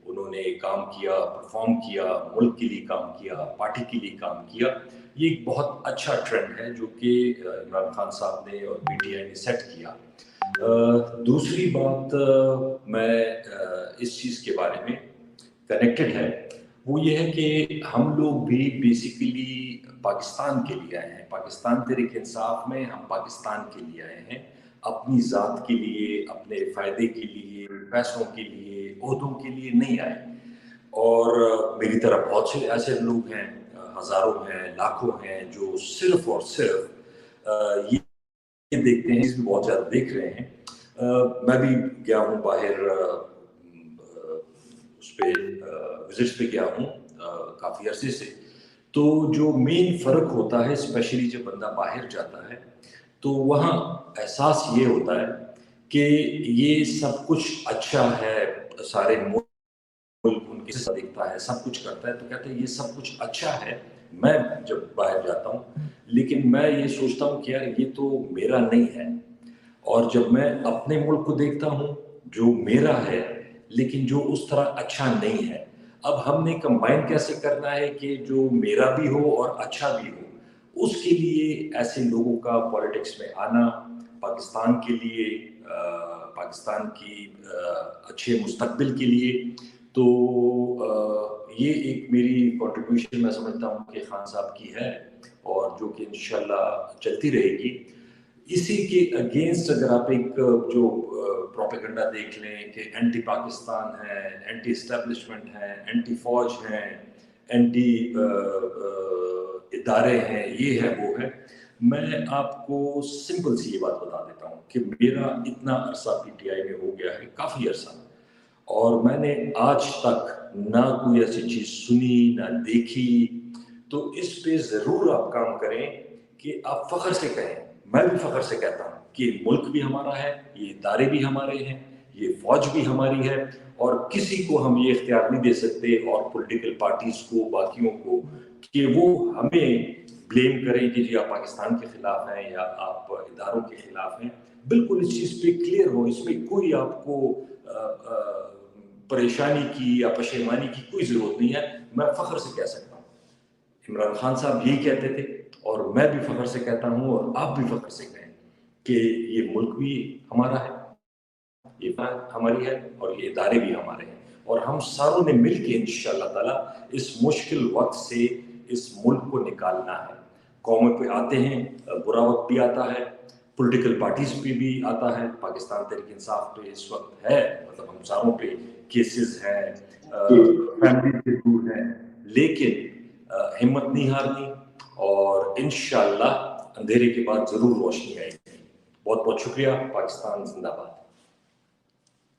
انہوں نے کام کیا، پرفارم کیا، ملک کے لیے کام کیا، پارٹی کے لیے کام کیا۔ یہ ایک بہت اچھا ٹرینڈ ہے جو کہ عمران خان صاحب نے اور پی ٹی آئی نے سیٹ کیا۔ دوسری بات میں اس چیز کے بارے میں کنیکٹڈ ہے، وہ یہ ہے کہ ہم لوگ بھی بیسیکلی پاکستان کے لیے آئے ہیں، پاکستان تحریک انصاف میں ہم پاکستان کے لیے آئے ہیں، اپنی ذات کے لیے، اپنے فائدے کے لیے، پیسوں کے لیے، عہدوں کے لیے نہیں آئے۔ اور میری طرح بہت سے ایسے لوگ ہیں، ہزاروں ہیں، لاکھوں ہیں، جو صرف اور صرف یہ دیکھتے ہیں، اس بھی بہت زیادہ دیکھ رہے ہیں۔ میں بھی گیا ہوں باہر، اس پہ وزٹس پہ گیا ہوں کافی عرصے سے، تو جو مین فرق ہوتا ہے اسپیشلی جب بندہ باہر جاتا ہے تو وہاں احساس یہ ہوتا ہے کہ یہ سب کچھ اچھا ہے، سارے ملک ان کے ساتھ دیکھتا ہے، سب کچھ کرتا ہے تو کہتے ہیں یہ سب کچھ اچھا ہے۔ میں جب باہر جاتا ہوں لیکن میں یہ سوچتا ہوں کہ یار یہ تو میرا نہیں ہے، اور جب میں اپنے ملک کو دیکھتا ہوں جو میرا ہے لیکن جو اس طرح اچھا نہیں ہے، اب ہم نے کمبائن کیسے کرنا ہے کہ جو میرا بھی ہو اور اچھا بھی ہو۔ اس کے لیے ایسے لوگوں کا پالیٹکس میں آنا، پاکستان کے لیے، پاکستان کی اچھے مستقبل کے لیے، تو یہ ایک میری کنٹریبیوشن میں سمجھتا ہوں کہ خان صاحب کی ہے، اور جو کہ انشاءاللہ چلتی رہے گی۔ اسی کے اگینسٹ اگر آپ ایک جو پروپیگنڈا دیکھ لیں کہ اینٹی پاکستان ہے، اینٹی اسٹیبلشمنٹ ہے، اینٹی فوج ہیں، اینٹی ادارے ہیں، یہ ہے وہ ہے، میں آپ کو سمپل سی یہ بات بتا دیتا ہوں کہ میرا اتنا عرصہ پی ٹی آئی میں ہو گیا ہے، کافی عرصہ، اور میں نے آج تک نہ کوئی ایسی چیز سنی نہ دیکھی۔ تو اس پہ ضرور آپ کام کریں کہ آپ فخر سے کہیں، میں بھی فخر سے کہتا ہوں کہ ملک بھی ہمارا ہے، یہ ادارے بھی ہمارے ہیں، یہ فوج بھی ہماری ہے، اور کسی کو ہم یہ اختیار نہیں دے سکتے، اور پولیٹیکل پارٹیز کو، باقیوں کو، کہ وہ ہمیں بلیم کریں کہ جی آپ پاکستان کے خلاف ہیں یا آپ اداروں کے خلاف ہیں۔ بالکل اس چیز پہ کلیئر ہو، اس میں کوئی آپ کو پریشانی کی یا پشیمانی کی کوئی ضرورت نہیں ہے۔ میں فخر سے کہہ سکتا ہوں عمران خان صاحب یہی کہتے تھے، اور میں بھی فخر سے کہتا ہوں، اور آپ بھی فخر سے کہیں کہ یہ ملک بھی ہمارا ہے، یہ ہماری ہے، اور یہ ادارے بھی ہمارے ہیں، اور ہم ساروں نے مل کے انشاءاللہ تعالیٰ اس مشکل وقت سے اس ملک کو نکالنا ہے۔ قوموں پہ آتے ہیں، برا وقت بھی آتا ہے، پولیٹیکل پارٹیز پہ بھی آتا ہے، پاکستان تحریک انصاف پہ اس وقت ہے، مطلب ہم ساروں پہ کیسز ہیں، فیملی سے دور ہیں، لیکن ہمت نہیں ہارنی، اور انشاءاللہ اندھیرے کے بعد ضرور روشنی آئے گی۔ بہت بہت شکریہ۔ پاکستان زندہ باد۔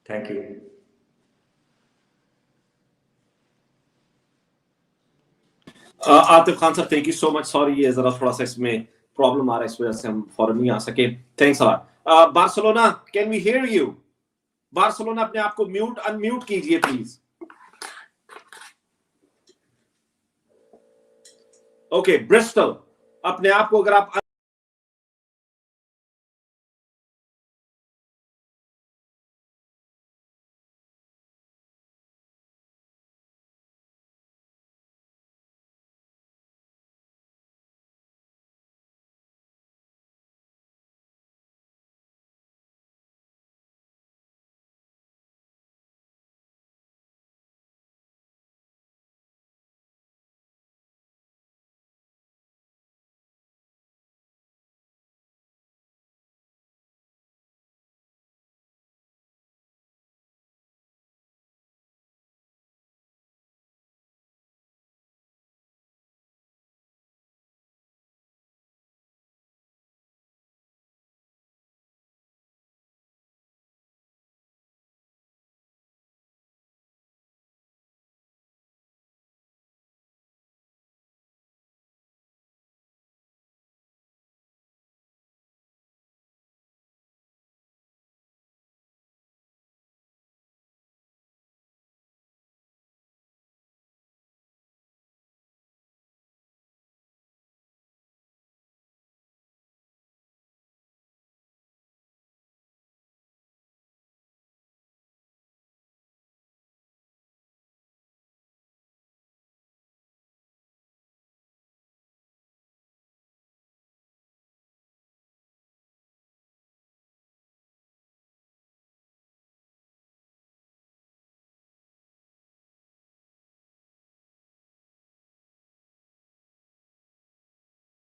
Thank you. عاطف خان صاحب thank you so much, sorry یہ ذرا تھوڑا سا اس میں پرابلم آ رہا ہے، اس وجہ سے ہم فوراً نہیں آ سکے۔ Thanks a lot. Barcelona can we hear you? Barcelona اپنے آپ کو میوٹ ان میوٹ کیجئے پلیز۔ اوکے، برسٹل اپنے آپ کو اگر آپ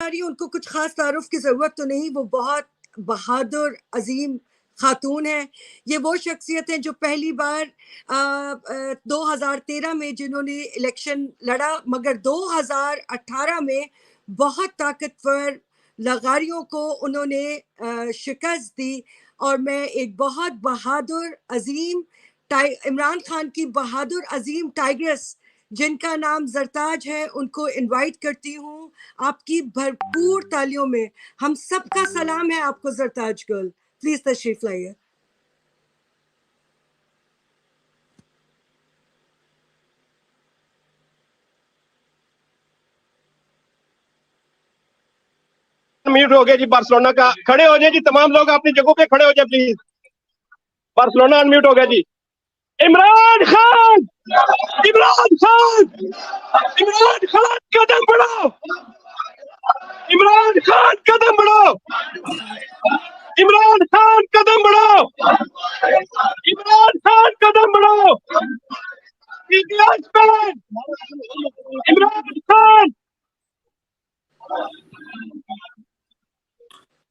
ان کو کچھ خاص تعارف کی ضرورت تو نہیں، وہ بہت بہادر عظیم خاتون ہیں. یہ وہ شخصیت ہیں جو پہلی بار 2013 میں جنہوں نے الیکشن لڑا، مگر 2018 میں بہت طاقتور لغاریوں کو انہوں نے شکست دی. اور میں ایک بہت بہادر عظیم عمران خان کی بہادر عظیم ٹائیگرس جن کا نام زرتاج ہے، ان کو انوائٹ کرتی ہوں آپ کی بھرپور تالیوں میں. ہم سب کا سلام ہے آپ کو زرتاج گرل، پلیز تشریف لائیے. میوٹ ہو گیا جی بارسلونا کا. کھڑے ہو جائیں جی تمام لوگ اپنی جگہوں پہ کھڑے ہو جائیں پلیز. بارسلونا انمیوٹ ہو گیا جی. عمران خان، عمران خان، عمران خان قدم بڑھاؤ، عمران خان قدم بڑھاؤ، عمران خان قدم بڑھاؤ، عمران خان قدم بڑھاؤ، عمران خان.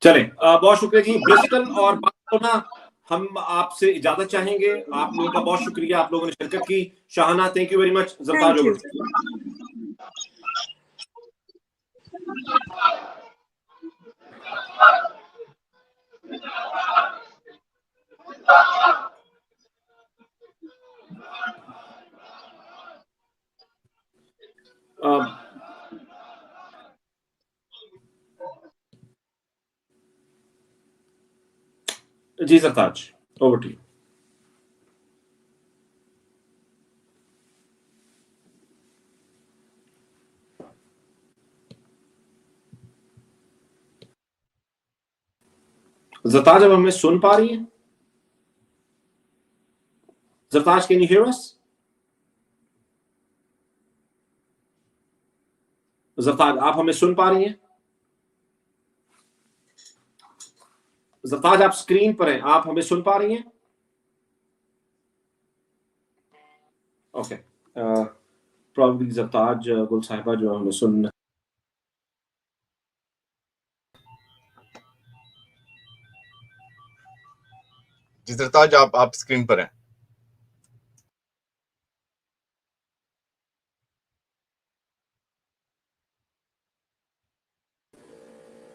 چلیں بہت شکریہ جی. برسٹل اور بارسلونا ہم آپ سے اجازت چاہیں گے. آپ لوگوں کا بہت شکریہ، آپ لوگوں نے شرکت کی. Shahana thank you very much. Zartaj over. جی Zartaj over to you. Zartaj اب ہمیں سن پا رہی ہیں؟ Zartaj can you hear us? Zartaj آپ ہمیں سن پا رہی ہیں؟ زرتاج آپ سکرین پر ہیں، آپ ہمیں سن پا رہی ہیں؟ اوکے پرابلی زرتاج گل صاحبہ جو ہمیں سن. جی زرتاج آپ سکرین پر ہیں.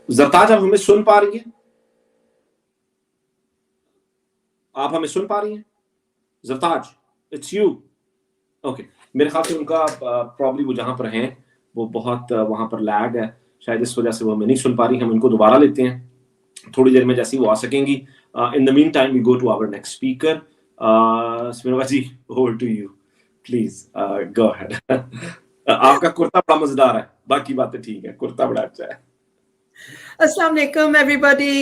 زرتاج آپ ہمیں سن پا رہی ہیں؟ آپ ہمیں سن پا رہی ہیں؟ Zartaj it's you. اوکے میرے خیال سے ان کا پرابلی وہ جہاں پر ہیں وہ بہت وہاں پر لیگ ہے، شاید اس وجہ سے وہ ہمیں نہیں سن پا رہی. ہم ان کو دوبارہ لیتے ہیں تھوڑی دیر میں جیسے وہ آ سکیں گی. In the meantime we go to our next speaker. Sameera ji over to you please go ahead. آپ کا کرتا بڑا مزیدار ہے، باقی باتیں ٹھیک ہے، کرتا بڑا اچھا ہے. Assalamu alaikum, everybody.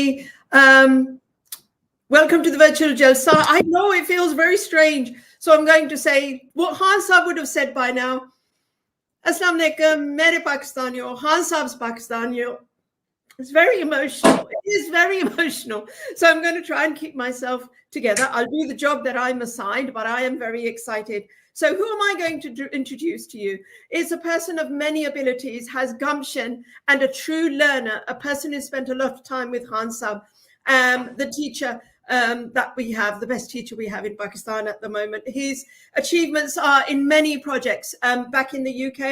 Welcome to the virtual Jalsa. I know it feels very strange, so I'm going to say what Han Saab would have said by now. Assalamu alaikum, mere Pakistaniyo, Han Saab's Pakistaniyo. It's very emotional. It is very emotional. So I'm going to try and keep myself together. I'll do the job that I'm assigned, but I am very excited. So who am I going to introduce to you? It's a person of many abilities, has gumption, and a true learner, a person who spent a lot of time with Han Saab, the teacher that we have, the best teacher we have in Pakistan at the moment. His achievements are in many projects back in the UK,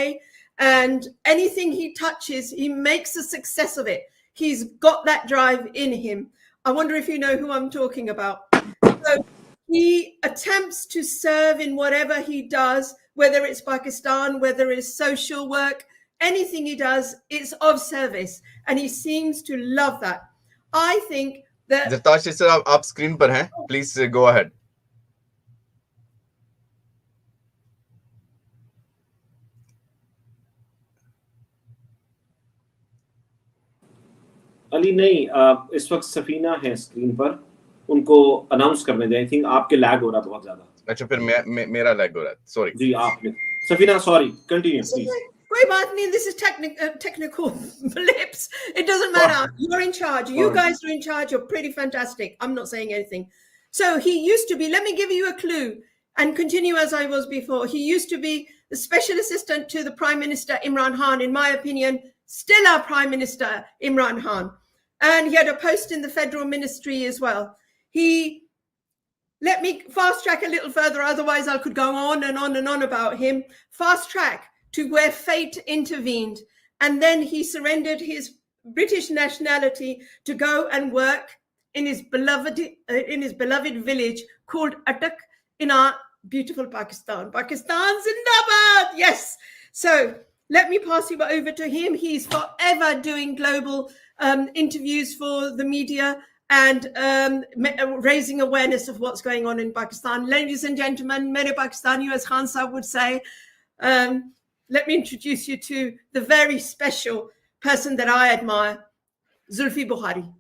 and anything he touches, he makes a success of it. He's got that drive in him. I wonder if you know who I'm talking about. So he attempts to serve in whatever he does, whether it's Pakistan, whether it's social work, anything he does, it's of service. And he seems to love that. I think that... Zartaj سر آپ screen پر ہیں، please go ahead. علی نہیں، اس وقت سفینہ ہے screen پر، ان کو announce کرنے دیں. I think آپ کے لیگ ہو رہا ہے بہت زیادہ. اچھا پھر میرا لیگ ہو رہا ہے، سوری. جی آپ نے سفینہ سوری کنٹینیو پلیز. کوئی بات نہیں, this is technical blips. It doesn't matter. You're in charge. You guys are in charge. You're pretty fantastic. I'm not saying anything. So he used to be, let me give you a clue and continue as I was before. He used to be the special assistant to the Prime Minister Imran Khan, in my opinion, still our Prime Minister, Imran Khan. And he had a post in the federal ministry as well. Let me fast track a little further, otherwise I could go on and on and on about him. Fast track to where fate intervened. And then he surrendered his British nationality to go and work in his beloved village called Attock in our beautiful Pakistan. Pakistan Zindabad! Yes! So let me pass you over to him. He's forever doing global interviews for the media and raising awareness of what's going on in Pakistan. Ladies and gentlemen, mere Pakistani, as Khan Sahib would say, let me introduce you to the very special person that I admire, Zulfi Bukhari.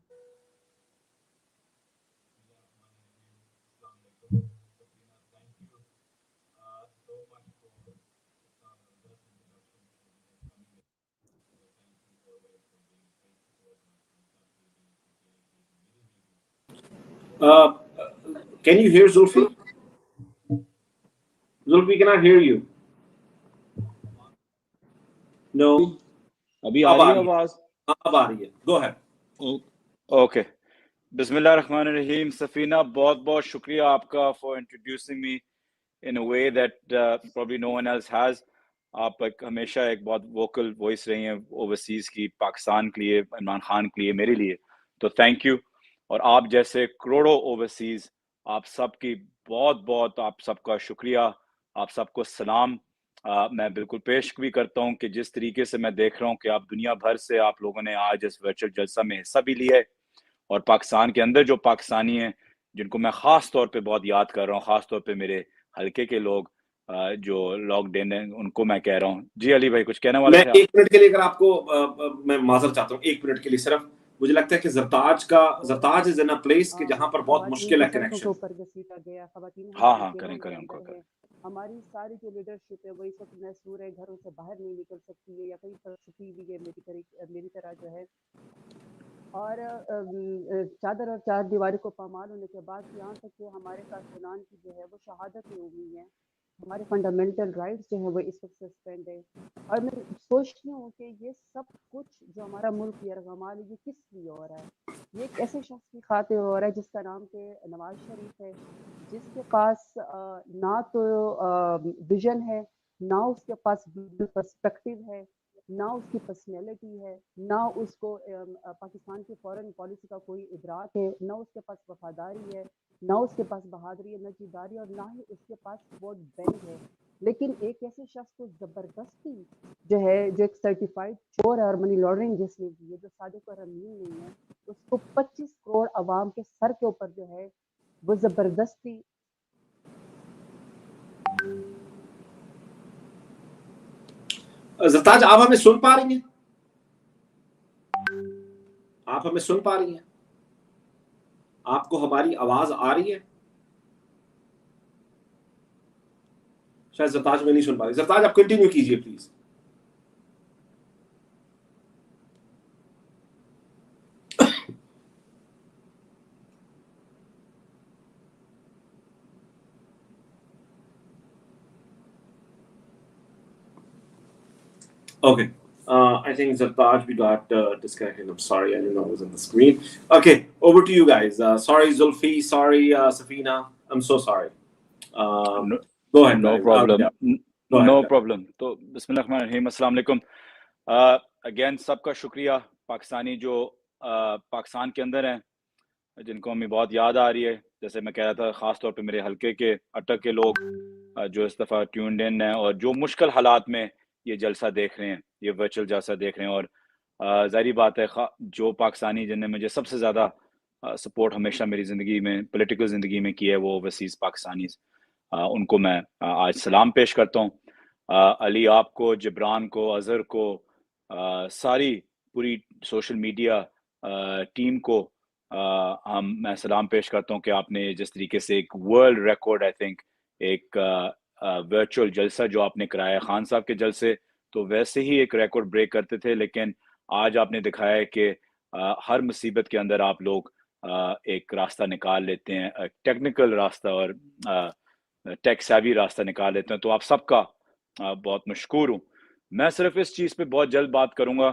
Can you hear Zulfi? Zulfi, can I hear you? No. ابھی آ رہی ہے آواز؟ اب آ رہی ہے. Go ahead. Okay. بسم اللہ الرحمن الرحیم. سفینہ, بہت بہت شکریہ آپ کا for introducing me in a way that probably no one else has. آپ ہمیشہ ایک بہت ووکل وائس رہی ہیں اوورسیز کی, پاکستان کے لیے, عمران خان کے لیے, میرے لیے. تو تھینک یو. اور آپ جیسے کروڑوں اوورسیز, آپ سب کی بہت بہت آپ سب کا شکریہ, آپ سب کو سلام. میں بالکل پیش بھی کرتا ہوں کہ جس طریقے سے میں دیکھ رہا ہوں کہ آپ دنیا بھر سے آپ لوگوں نے آج اس ورچوئل جلسہ میں حصہ بھی لیا ہے, اور پاکستان کے اندر جو پاکستانی ہیں جن کو میں خاص طور پہ بہت یاد کر رہا ہوں, خاص طور پہ میرے حلقے کے لوگ جو لاک ڈاؤن ہیں, ان کو میں کہہ رہا ہوں. جی علی بھائی کچھ کہنے والے تھے؟ 1 منٹ کے لیے اگر آپ کو میں معذرت چاہتا ہوں, 1 منٹ کے لیے صرف. مجھے لگتا ہے کہ زرتاج از ان اے پلیس کہ جہاں پر بہت مشکل ہے کنیکشن. ہاں کریں ان کو. ہماری ساری جو لیڈرشپ ہے وہ اس وقت محصور ہے, گھروں سے باہر نہیں نکل سکتی ہے یا کہیں پر چھپی ہوئی ہے میری طرح جو ہے. اور چادر اور چار دیواری کو پامال ہونے کے بعد یہاں تک کہ ہمارے کارکنان کی جو ہے وہ شہادت میں ہوئی ہیں, ہمارے فنڈامنٹل رائٹس جو ہیں وہ اس وقت سسپینڈ ہے. اور میں سوچتی ہوں کہ یہ سب کچھ جو ہمارا ملک یرغمال ہے یہ کس لیے ہو رہا ہے. یہ ایک ایسے شخص کی خاطر ہو رہا ہے جس کا نام کہ نواز شریف ہے, جس کے پاس نہ تو ویژن ہے, نہ اس کے پاس پرسپیکٹو ہے, نہ اس کی پرسنالٹی ہے, نہ اس کو پاکستان کی فورن پالیسی کا کوئی ادراک ہے, نہ اس کے پاس وفاداری ہے, نہ اس کے پاس بہادری ہے, نہ جیداری, اور نہ ہی اس کے پاس ووٹ بینک ہے. لیکن ایک ایسے شخص کو زبردستی جو ہے, جو ایک سرٹیفائڈ چور ہے اور منی لانڈرنگ جس نے کی ہے, جو صادق اور امین نہیں ہے, اس کو 25 کروڑ عوام کے سر کے اوپر جو ہے وہ زبردستی زرتاج, آپ ہمیں سن پا رہی ہیں؟ آپ ہمیں سن پا رہی ہیں؟ آپ کو ہماری آواز آ رہی ہے؟ شاید زرتاج میں نہیں سن پا رہی. زرتاج آپ کنٹینیو کیجئے please. Okay. I think Zartaj, we got disconnected. I'm sorry. I didn't know it was on the screen. Okay. Over to you guys. Sorry, Zulfi. Sorry, Safina. I'm so sorry. Go ahead. No problem. No problem. تو بسم اللہ الرحمن الرحیم. السلام علیکم. Again سب کا شکریہ. پاکستانی جو پاکستان کے اندر ہیں جن کو ہمیں بہت یاد آ رہی ہے, جیسے میں کہہ رہا تھا, خاص طور پہ میرے حلقے کے اٹک کے لوگ جو اس دفعہ ٹیونڈ ان ہیں اور جو مشکل حالات میں یہ جلسہ دیکھ رہے ہیں, یہ ورچوئل جلسہ دیکھ رہے ہیں. اور ظاہری بات ہے جو پاکستانی جن نے مجھے سب سے زیادہ سپورٹ ہمیشہ میری زندگی میں, پولیٹیکل زندگی میں کی ہے, وہ اوورسیز پاکستانیز, ان کو میں آج سلام پیش کرتا ہوں. علی آپ کو, جبران کو, اظہر کو, ساری پوری سوشل میڈیا ٹیم کو میں سلام پیش کرتا ہوں کہ آپ نے جس طریقے سے ایک ورلڈ ریکارڈ, آئی تھنک ایک ورچوئل جلسہ جو آپ نے کرایا, خان صاحب کے جلسے تو ویسے ہی ایک ریکارڈ بریک کرتے تھے, لیکن آج آپ نے دکھایا ہے کہ ہر مصیبت کے اندر آپ لوگ ایک راستہ نکال لیتے ہیں, ٹیکنیکل راستہ اور ٹیک سیوی راستہ نکال لیتے ہیں. تو آپ سب کا بہت مشکور ہوں. میں صرف اس چیز پہ بہت جلد بات کروں گا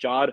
4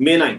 May 9।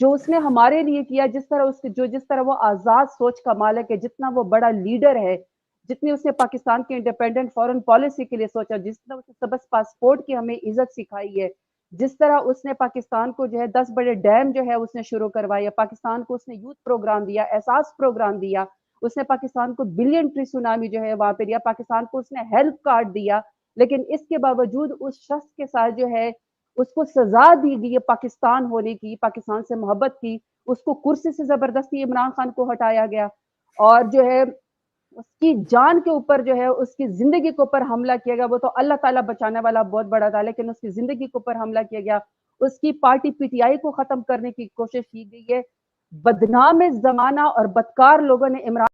جو اس نے ہمارے لیے کیا، جس طرح وہ آزاد سوچ کا مالک ہے، جتنا وہ بڑا لیڈر ہے، جتنی اس نے پاکستان کے انڈیپینڈنٹ فورن پالیسی کے لیے سوچا، جس طرح اس نے سبز پاسپورٹ کی ہمیں عزت سکھائی ہے، جس طرح اس نے پاکستان کو جو ہے 10 بڑے ڈیم جو ہے اس نے شروع کروایا، پاکستان کو اس نے یوتھ پروگرام دیا، احساس پروگرام دیا، اس نے پاکستان کو بلین ٹری سونامی جو ہے وہاں پہ دیا، پاکستان کو اس نے ہیلتھ کارڈ دیا، لیکن اس کے باوجود اس شخص کے ساتھ جو ہے اس کو سزا دی گئی ہے پاکستان ہونے کی، پاکستان سے محبت کی، اس کو کرسی سے زبردستی عمران خان کو ہٹایا گیا، اور جو ہے اس کی جان کے اوپر جو ہے اس کی زندگی کے اوپر حملہ کیا گیا۔ وہ تو اللہ تعالیٰ بچانے والا بہت بڑا تھا، لیکن اس کی زندگی کے اوپر حملہ کیا گیا، اس کی پارٹی پی ٹی آئی کو ختم کرنے کی کوشش کی گئی ہے۔ بدنام زمانہ اور بدکار لوگوں نے Imran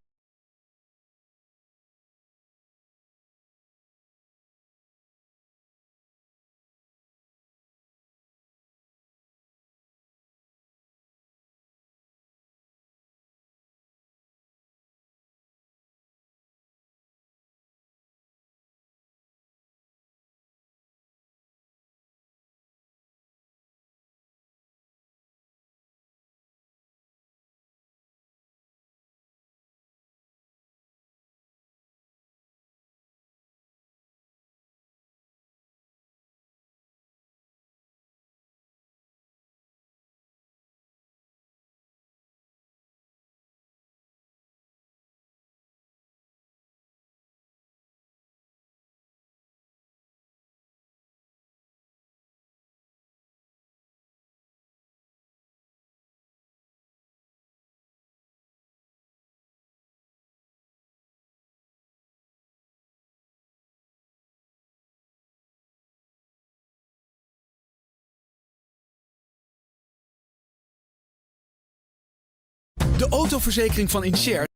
De autoverzekering van Inshares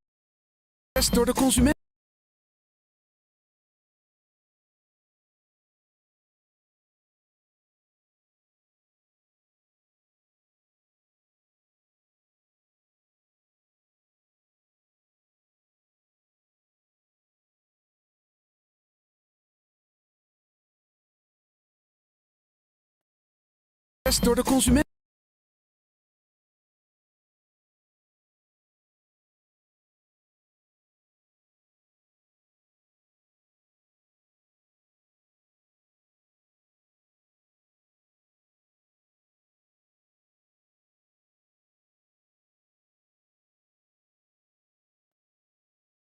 is door de consument. Door de consument.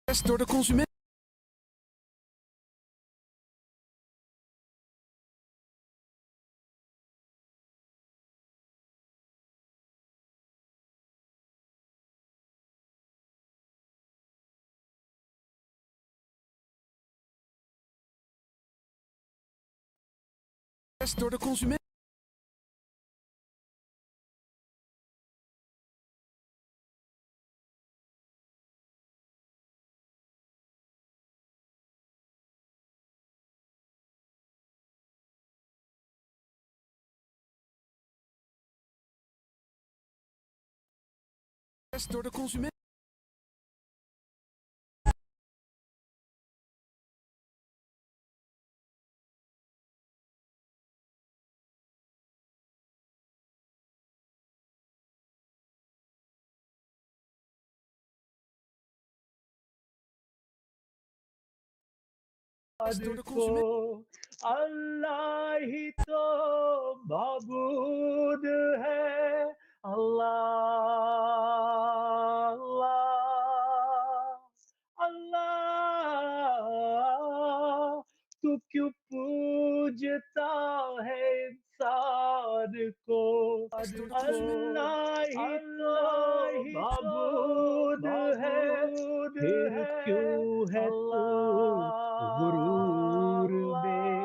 Door de consument. Door de consument. Door de consument. کو اللہ ہی تو معبود ہے، اللہ اللہ اللہ، تو کیوں پوجتا ہے انسان کو، اللہ ہی تو معبود ہے، پھر کیوں ہے تو غرور میں،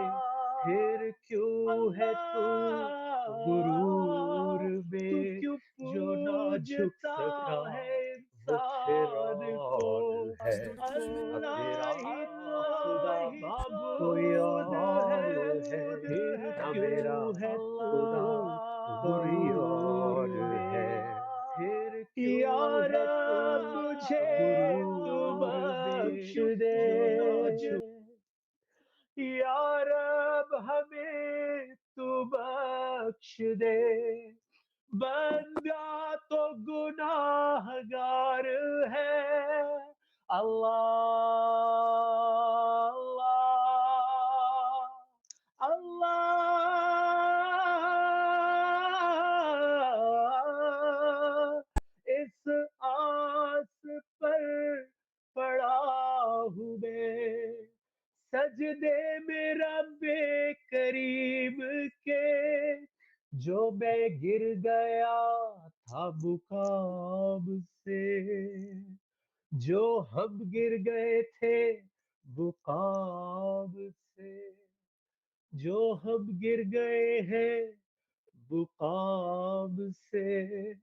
پھر کیوں ہے تو غرور میں، جو نہ جھک سکا وہ فرعون ہے، تیرا خدا کوئی اور ہے، نہ میرا خدا کوئی اور ہے، یا رب مجھے تو بخش دے، یا رب ہمیں تو بخش دے، بندہ تو گناہگار ہے اللہ اللہ اللہ اس آس پر پڑا ہوں میں سجدے میں رب کریم کے جو میں گر گیا تھا مقام سے جو ہم گر گئے تھے مقام سے جو ہم گر گئے ہیں مقام سے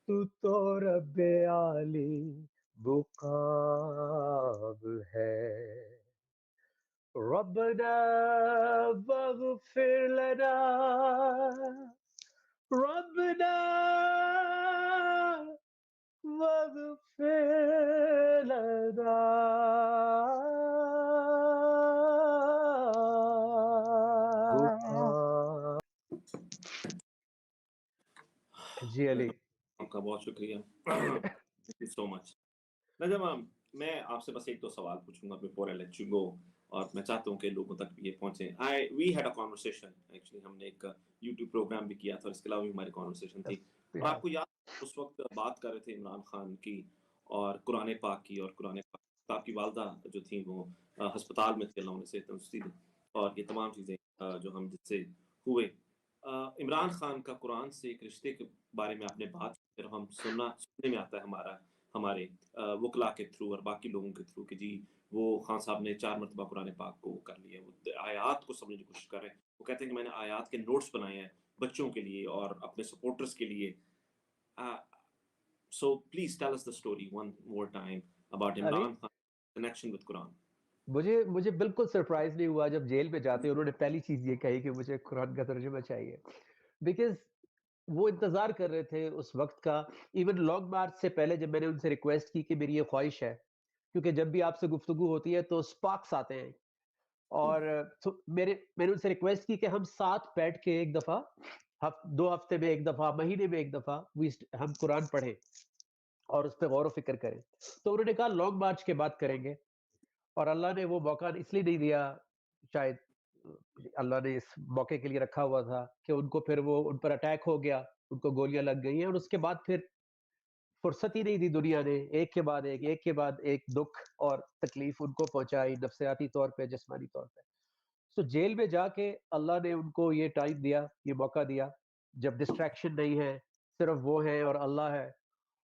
تو رب عالی مقام ہے ربنا واغفر لنا ربنا واغفر لنا جی علی آپ کا بہت شکریہ تھینک یو سو مچ نجم میں آپ سے بس ایک دو سوال پوچھوں گا before I let you go اور میں چاہتا ہوں کہ لوگوں تک بھی یہ پہنچے we had a conversation actually ہم نے ایک یوٹیوب پروگرام بھی کیا تھا اور اس کے علاوہ بھی ہماری کانورسیشن تھی اور آپ کو یاد اس وقت بات کر رہے تھے عمران خان کی اور قرآن پاک کی اور قرآن پاک آپ کی والدہ جو تھیں وہ ہسپتال میں تھے اللہ انہیں صحت تندرستی دی اور یہ تمام چیزیں جو ہم جس سے ہوئے عمران خان کا قرآن سے ایک رشتے کے بارے میں آپ نے بات کی اور ہم سننے میں آتا ہے ہمارے وکلا کے تھرو اور باقی لوگوں کے تھرو کہ جی وہ خان صاحب نے 4 مرتبہ قرآن پاک کو کر لیا وہ آیات کو سمجھنے کی کوشش کر رہے ہیں وہ کہتے ہیں کہ میں نے آیات کے نوٹس بنائے ہیں بچوں کے لیے اور اپنے سپورٹرز کے لیے so please tell us the story one more time about Imran Khan connection with Quran مجھے بالکل سرپرائز نہیں ہوا جب جیل میں جاتے انہوں نے پہلی چیز یہ کہی کہ مجھے قرآن کا ترجمہ چاہیے بیکاز وہ انتظار کر رہے تھے اس وقت کا ایون لانگ مارچ سے پہلے جب میں نے ان سے ریکویسٹ کی کہ میری یہ خواہش ہے کیونکہ جب بھی آپ سے گفتگو ہوتی ہے تو سپارکس آتے ہیں اور میں نے ان سے ریکویسٹ کی کہ ہم ساتھ بیٹھ کے ایک دفعہ 2 ہفتے میں ایک دفعہ مہینے میں ایک دفعہ ہم قرآن پڑھیں اور اس پہ غور و فکر کریں تو انہوں نے کہا لانگ مارچ کے بعد کریں گے اور اللہ نے وہ موقع اس لیے نہیں دیا شاید اللہ نے اس موقع کے لیے رکھا ہوا تھا کہ ان کو پھر وہ ان پر اٹیک ہو گیا ان کو گولیاں لگ گئی ہیں اور اس کے بعد پھر فرصت ہی نہیں دی دنیا نے ایک کے بعد ایک دکھ اور تکلیف ان کو پہنچائی نفسیاتی طور پہ جسمانی طور پہ سو جیل میں جا کے اللہ نے ان کو یہ ٹائم دیا یہ موقع دیا جب ڈسٹریکشن نہیں ہے صرف وہ ہیں اور اللہ ہے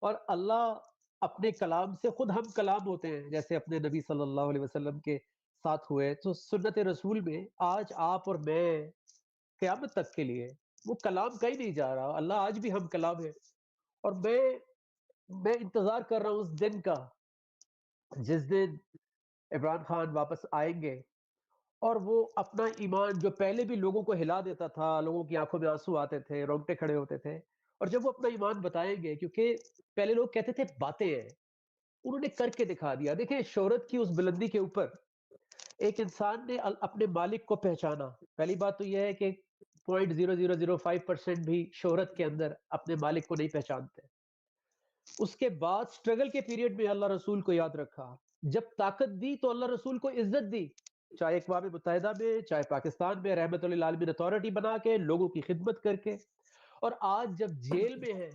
اور اللہ اپنے کلام سے خود ہم کلام ہوتے ہیں جیسے اپنے نبی صلی اللہ علیہ وسلم کے ساتھ ہوئے تو سنت رسول میں آج آپ اور میں قیامت تک کے لیے وہ کلام کہیں نہیں جا رہا اللہ آج بھی ہم کلام ہے اور میں انتظار کر رہا ہوں اس دن کا جس دن عمران خان واپس آئیں گے اور وہ اپنا ایمان جو پہلے بھی لوگوں کو ہلا دیتا تھا لوگوں کی آنکھوں میں آنسو آتے تھے رونگٹے کھڑے ہوتے تھے اور جب وہ اپنا ایمان بتائیں گے کیونکہ پہلے لوگ کہتے تھے باتیں ہیں انہوں نے کر کے دکھا دیا دیکھیں شہرت کی اس بلندی کے اوپر ایک انسان نے اپنے مالک کو پہچانا پہلی بات تو یہ ہے کہ 0.0005% بھی شہرت کے اندر اپنے مالک کو نہیں پہچانتے اس کے بعد سٹرگل کے پیریڈ میں اللہ رسول کو یاد رکھا جب طاقت دی تو اللہ رسول کو عزت دی چاہے اقوام متحدہ میں چاہے پاکستان میں رحمت للعالمین اتھارٹی بنا کے لوگوں کی خدمت کر کے اور آج جب جیل میں ہے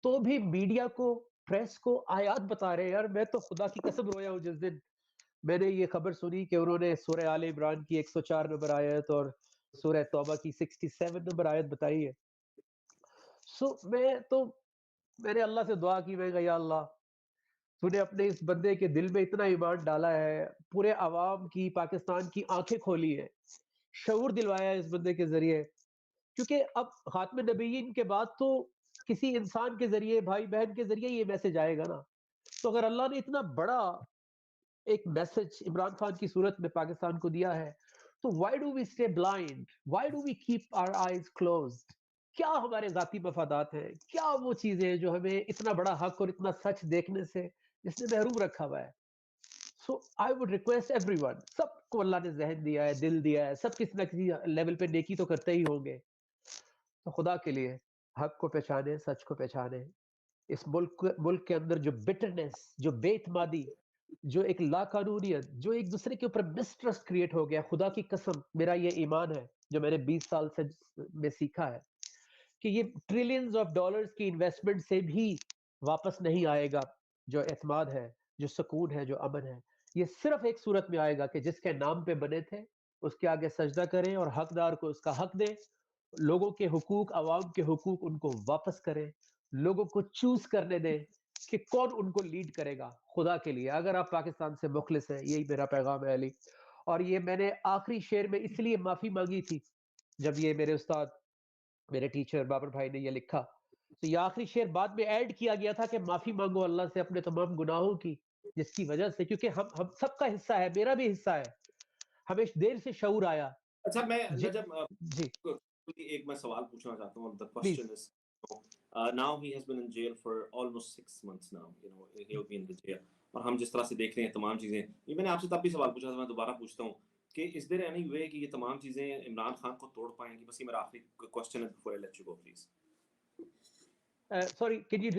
تو بھی میڈیا کو پریس کو آیات بتا رہے ہیں یار میں تو خدا کی قسم رویا ہوں جس دن میں نے یہ خبر سنی کہ انہوں نے سورہ آل عمران کی 104 نمبر آیت اور سورہ توبہ کی 67 نمبر آیت بتائی ہے میں نے اللہ سے دعا کی میں کہا یا اللہ تو نے اپنے اس بندے کے دل میں اتنا ایمان ڈالا ہے پورے عوام کی پاکستان کی آنکھیں کھولی ہے شعور دلوایا ہے اس بندے کے ذریعے کیونکہ اب خاتم نبیین کے بعد تو کسی انسان کے ذریعے بھائی بہن کے ذریعے یہ میسج آئے گا نا تو اگر اللہ نے اتنا بڑا ایک میسج عمران خان کی صورت میں پاکستان کو دیا ہے تو why do we stay blind? Why do we keep our eyes closed? کیا ہمارے ذاتی مفادات ہیں کیا وہ چیزیں ہیں جو ہمیں اتنا بڑا حق اور اتنا سچ دیکھنے سے جس نے محروم رکھا ہوا ہے so I would request everyone سب کو اللہ نے ذہن دیا ہے دل دیا ہے سب کسی نہ کسی لیول پہ نیکی تو کرتے ہی ہوں گے تو خدا کے لیے حق کو پہچانے, سچ کو پہچانے. اس ملک کے اندر جو بٹرنس, جو بے اعتمادی, جو ایک لا قانونیت, جو ایک دوسرے کے اوپر مسٹرسٹ کریٹ ہو گیا, خدا کی قسم میرا یہ ایمان ہے جو میں نے 20 سال سے میں سیکھا ہے کہ یہ ٹریلینز آف ڈالرز کی انویسٹمنٹ سے بھی واپس نہیں آئے گا. جو اعتماد ہے, جو سکون ہے, جو امن ہے, یہ صرف ایک صورت میں آئے گا کہ جس کے نام پہ بنے تھے اس کے آگے سجدہ کریں اور حقدار کو اس کا حق دیں, لوگوں کے حقوق, عوام کے حقوق ان کو واپس کریں, لوگوں کو چوز کرنے دیں کہ کون ان کو لیڈ کرے گا خدا کے لیے. اگر آپ پاکستان سے مخلص ہیں, یہی میرا پیغام ہے علی. اور یہ میں نے آخری شعر میں اس لیے معافی مانگی تھی جب یہ میرے استاد, میرے ٹیچر بابر بھائی نے یہ لکھا, تو یہ آخری شعر بعد میں ایڈ کیا گیا تھا کہ معافی مانگو اللہ سے اپنے تمام گناہوں کی, جس کی وجہ سے, کیونکہ ہم سب کا حصہ ہے, میرا بھی حصہ ہے, ہمیں دیر سے شعور آیا. اچھا میں جب جی ایک میں سوال پوچھنا چاہتا ہوں. The question is, now he has been in jail for almost 6 months now, you know, he'll be in the jail. اور ہم جس طرح سے دیکھ رہے ہیں تمام چیزیں, یہ میں نے آپ سے تب بھی سوال پوچھا تھا, میں دوبارہ پوچھتا ہوں کہ is there any way کہ یہ تمام چیزیں عمران خان کو توڑ پائیں گی؟ بس یہ میرا آخری کوسچن ہے before I let you go please. Sorry, can you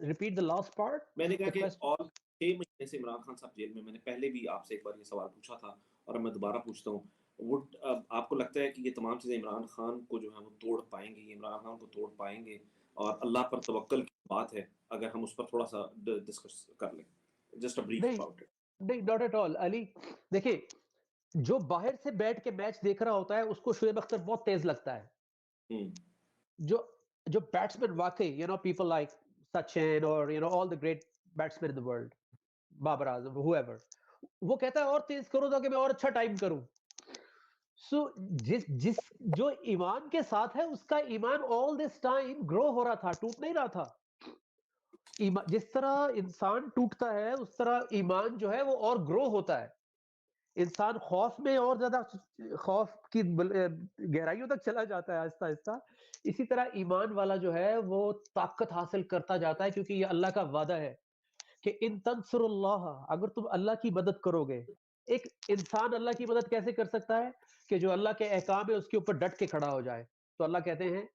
repeat the last part? میں نے کہا کہ اور 6 مہینے سے عمران خان صاحب جیل میں نے پہلے بھی آپ سے ایک بار یہ سوال پوچھا تھا اور میں دوبارہ پوچھتا ہوں, آپ کو لگتا ہے کہ یہ تمام چیزیں عمران خان کو جو ہے وہ توڑ پائیں گے, یہ عمران خان کو توڑ پائیں گے؟ اور اللہ پر توکل کی بات ہے, اگر ہم اس پر تھوڑا سا ڈسکس کر لیں, just a brief about it. نہیں, ناٹ ایٹ آل علی. دیکھیں, جو باہر سے بیٹھ کے میچ دیکھ رہا ہوتا ہے اس کو شعیب اختر بہت تیز لگتا ہے. جو بیٹسمین واقعی, you know, people like Sachin اور you know all the great batsmen in the world, Babar Azam, whoever, وہ کہتا ہے اور تیز کرو تاکہ میں اور اچھا ٹائم کروں. سو جس جو ایمان کے ساتھ ہے اس کا ایمان all this time grow ہو رہا تھا, ٹوٹ نہیں رہا تھا. جس طرح انسان ٹوٹتا ہے اس طرح ایمان جو ہے وہ اور گرو ہوتا ہے. انسان خوف میں اور زیادہ خوف کی گہرائیوں تک چلا جاتا ہے آہستہ آہستہ. اسی طرح ایمان والا جو ہے وہ طاقت حاصل کرتا جاتا ہے, کیونکہ یہ اللہ کا وعدہ ہے کہ ان تنصر اللہ, اگر تم اللہ کی مدد کرو گے. ایک انسان اللہ کی مدد کیسے کر سکتا ہے کہ جو اللہ کے احکام ہے اس کے اوپر ڈٹ کے کھڑا ہو جائے. تو اللہ کہتے ہیں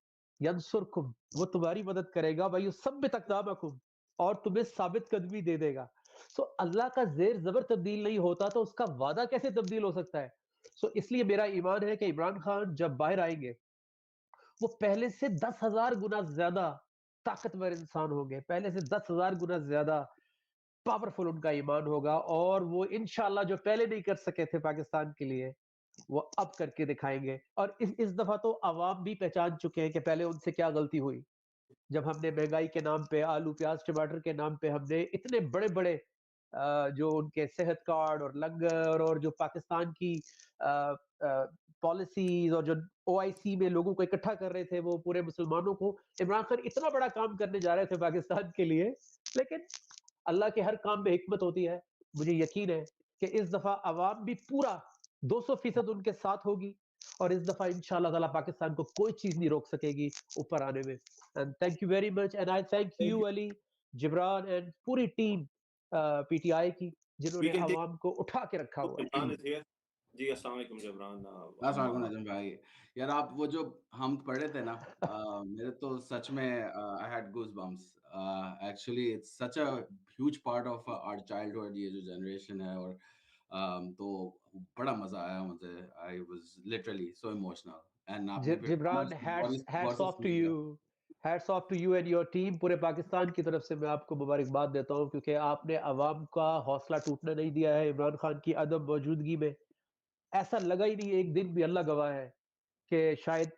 ینصرکم, وہ تمہاری مدد کرے گا, وَيُثَبِّتْ أَقْدَامَكُمْ, اور تمہیں ثابت قدمی دے دے گا. سو اللہ کا زیر زبر تبدیل نہیں ہوتا تو اس کا وعدہ کیسے تبدیل ہو سکتا ہے؟ سو اس لیے میرا ایمان ہے کہ عمران خان جب باہر آئیں گے وہ پہلے سے 10,000 گنا زیادہ طاقتور انسان ہوں گے, پہلے سے 10,000 گنا زیادہ پاورفل ان کا ایمان ہوگا, اور وہ انشاءاللہ جو پہلے نہیں کر سکے تھے پاکستان کے لیے وہ اب کر کے دکھائیں گے. اور اس دفعہ تو عوام بھی پہچان چکے ہیں کہ پہلے ان سے کیا غلطی ہوئی, جب ہم نے مہنگائی کے نام پہ, آلو پیاز ٹماٹر کے نام پہ ہم نے اتنے بڑے بڑے جو ان کے صحت کارڈ اور لنگر اور جو پاکستان کی پالیسیز اور جو OIC میں لوگوں کو اکٹھا کر رہے تھے, وہ پورے مسلمانوں کو, عمران خان اتنا بڑا کام کرنے جا رہے تھے پاکستان کے لیے, لیکن اللہ کے ہر کام میں حکمت ہوتی ہے. مجھے یقین ہے کہ اس دفعہ عوام بھی پورا 200% ان کے ساتھ ہوگی, اور اس دفعہ انشاءاللہ تعالیٰ پاکستان کو کوئی چیز نہیں روک سکے گی اوپر آنے میں. And thank you very much, and I thank you Ali, Gibran and پوری ٹیم PTI کی جنہوں نے عوام کو اٹھا کے رکھا ہوا ہے. جی السلام علیکم جبران. السلام علیکم نجم بھائی. یار آپ وہ جو ہم پڑھے تھے نا, میرے تو سچ میں I had goosebumps. Actually it's such a huge part of our childhood, یہ جو جنریشن ہے, اور تو بڑا مزہ آیا مجھے. I was literally so emotional. And Jibran, hats off to you. Hats off to you and your team. پورے پاکستان کی طرف سے میں آپ کو مبارکباد دیتا ہوں, کیونکہ آپ نے عوام کا حوصلہ ٹوٹنے نہیں دیا ہے. عمران خان کی عدم موجودگی میں ایسا لگا ہی نہیں ایک دن بھی, اللہ گواہ ہے, کہ شاید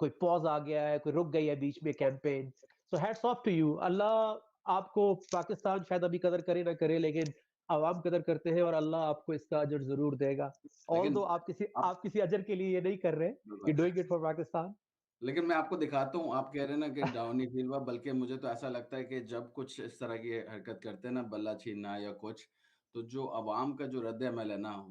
کوئی پوز آ گیا ہے, کوئی رک گئی ہے بیچ میں campaign. So hats off to you. اللہ آپ کو, پاکستان شاید ابھی قدر کرے نہ کرے لیکن عوام قدر کرتے ہیں, اور اللہ آپ کو اس کا اجر ضرور دے گا. although آپ کسی اجر کے لیے یہ نہیں کر رہے, you're doing it for Pakistan. لیکن میں آپ کو دکھاتا ہوں, آپ کہہ رہے ہیں نا کہ ڈاؤن نہیں فیل ہوا, بلکہ مجھے تو ایسا لگتا ہے کہ جب کچھ اس طرح کی حرکت کرتے ہیں نا, بلہ چھیننا یا کچھ, تو جو عوام کا جو رد عمل ہے نا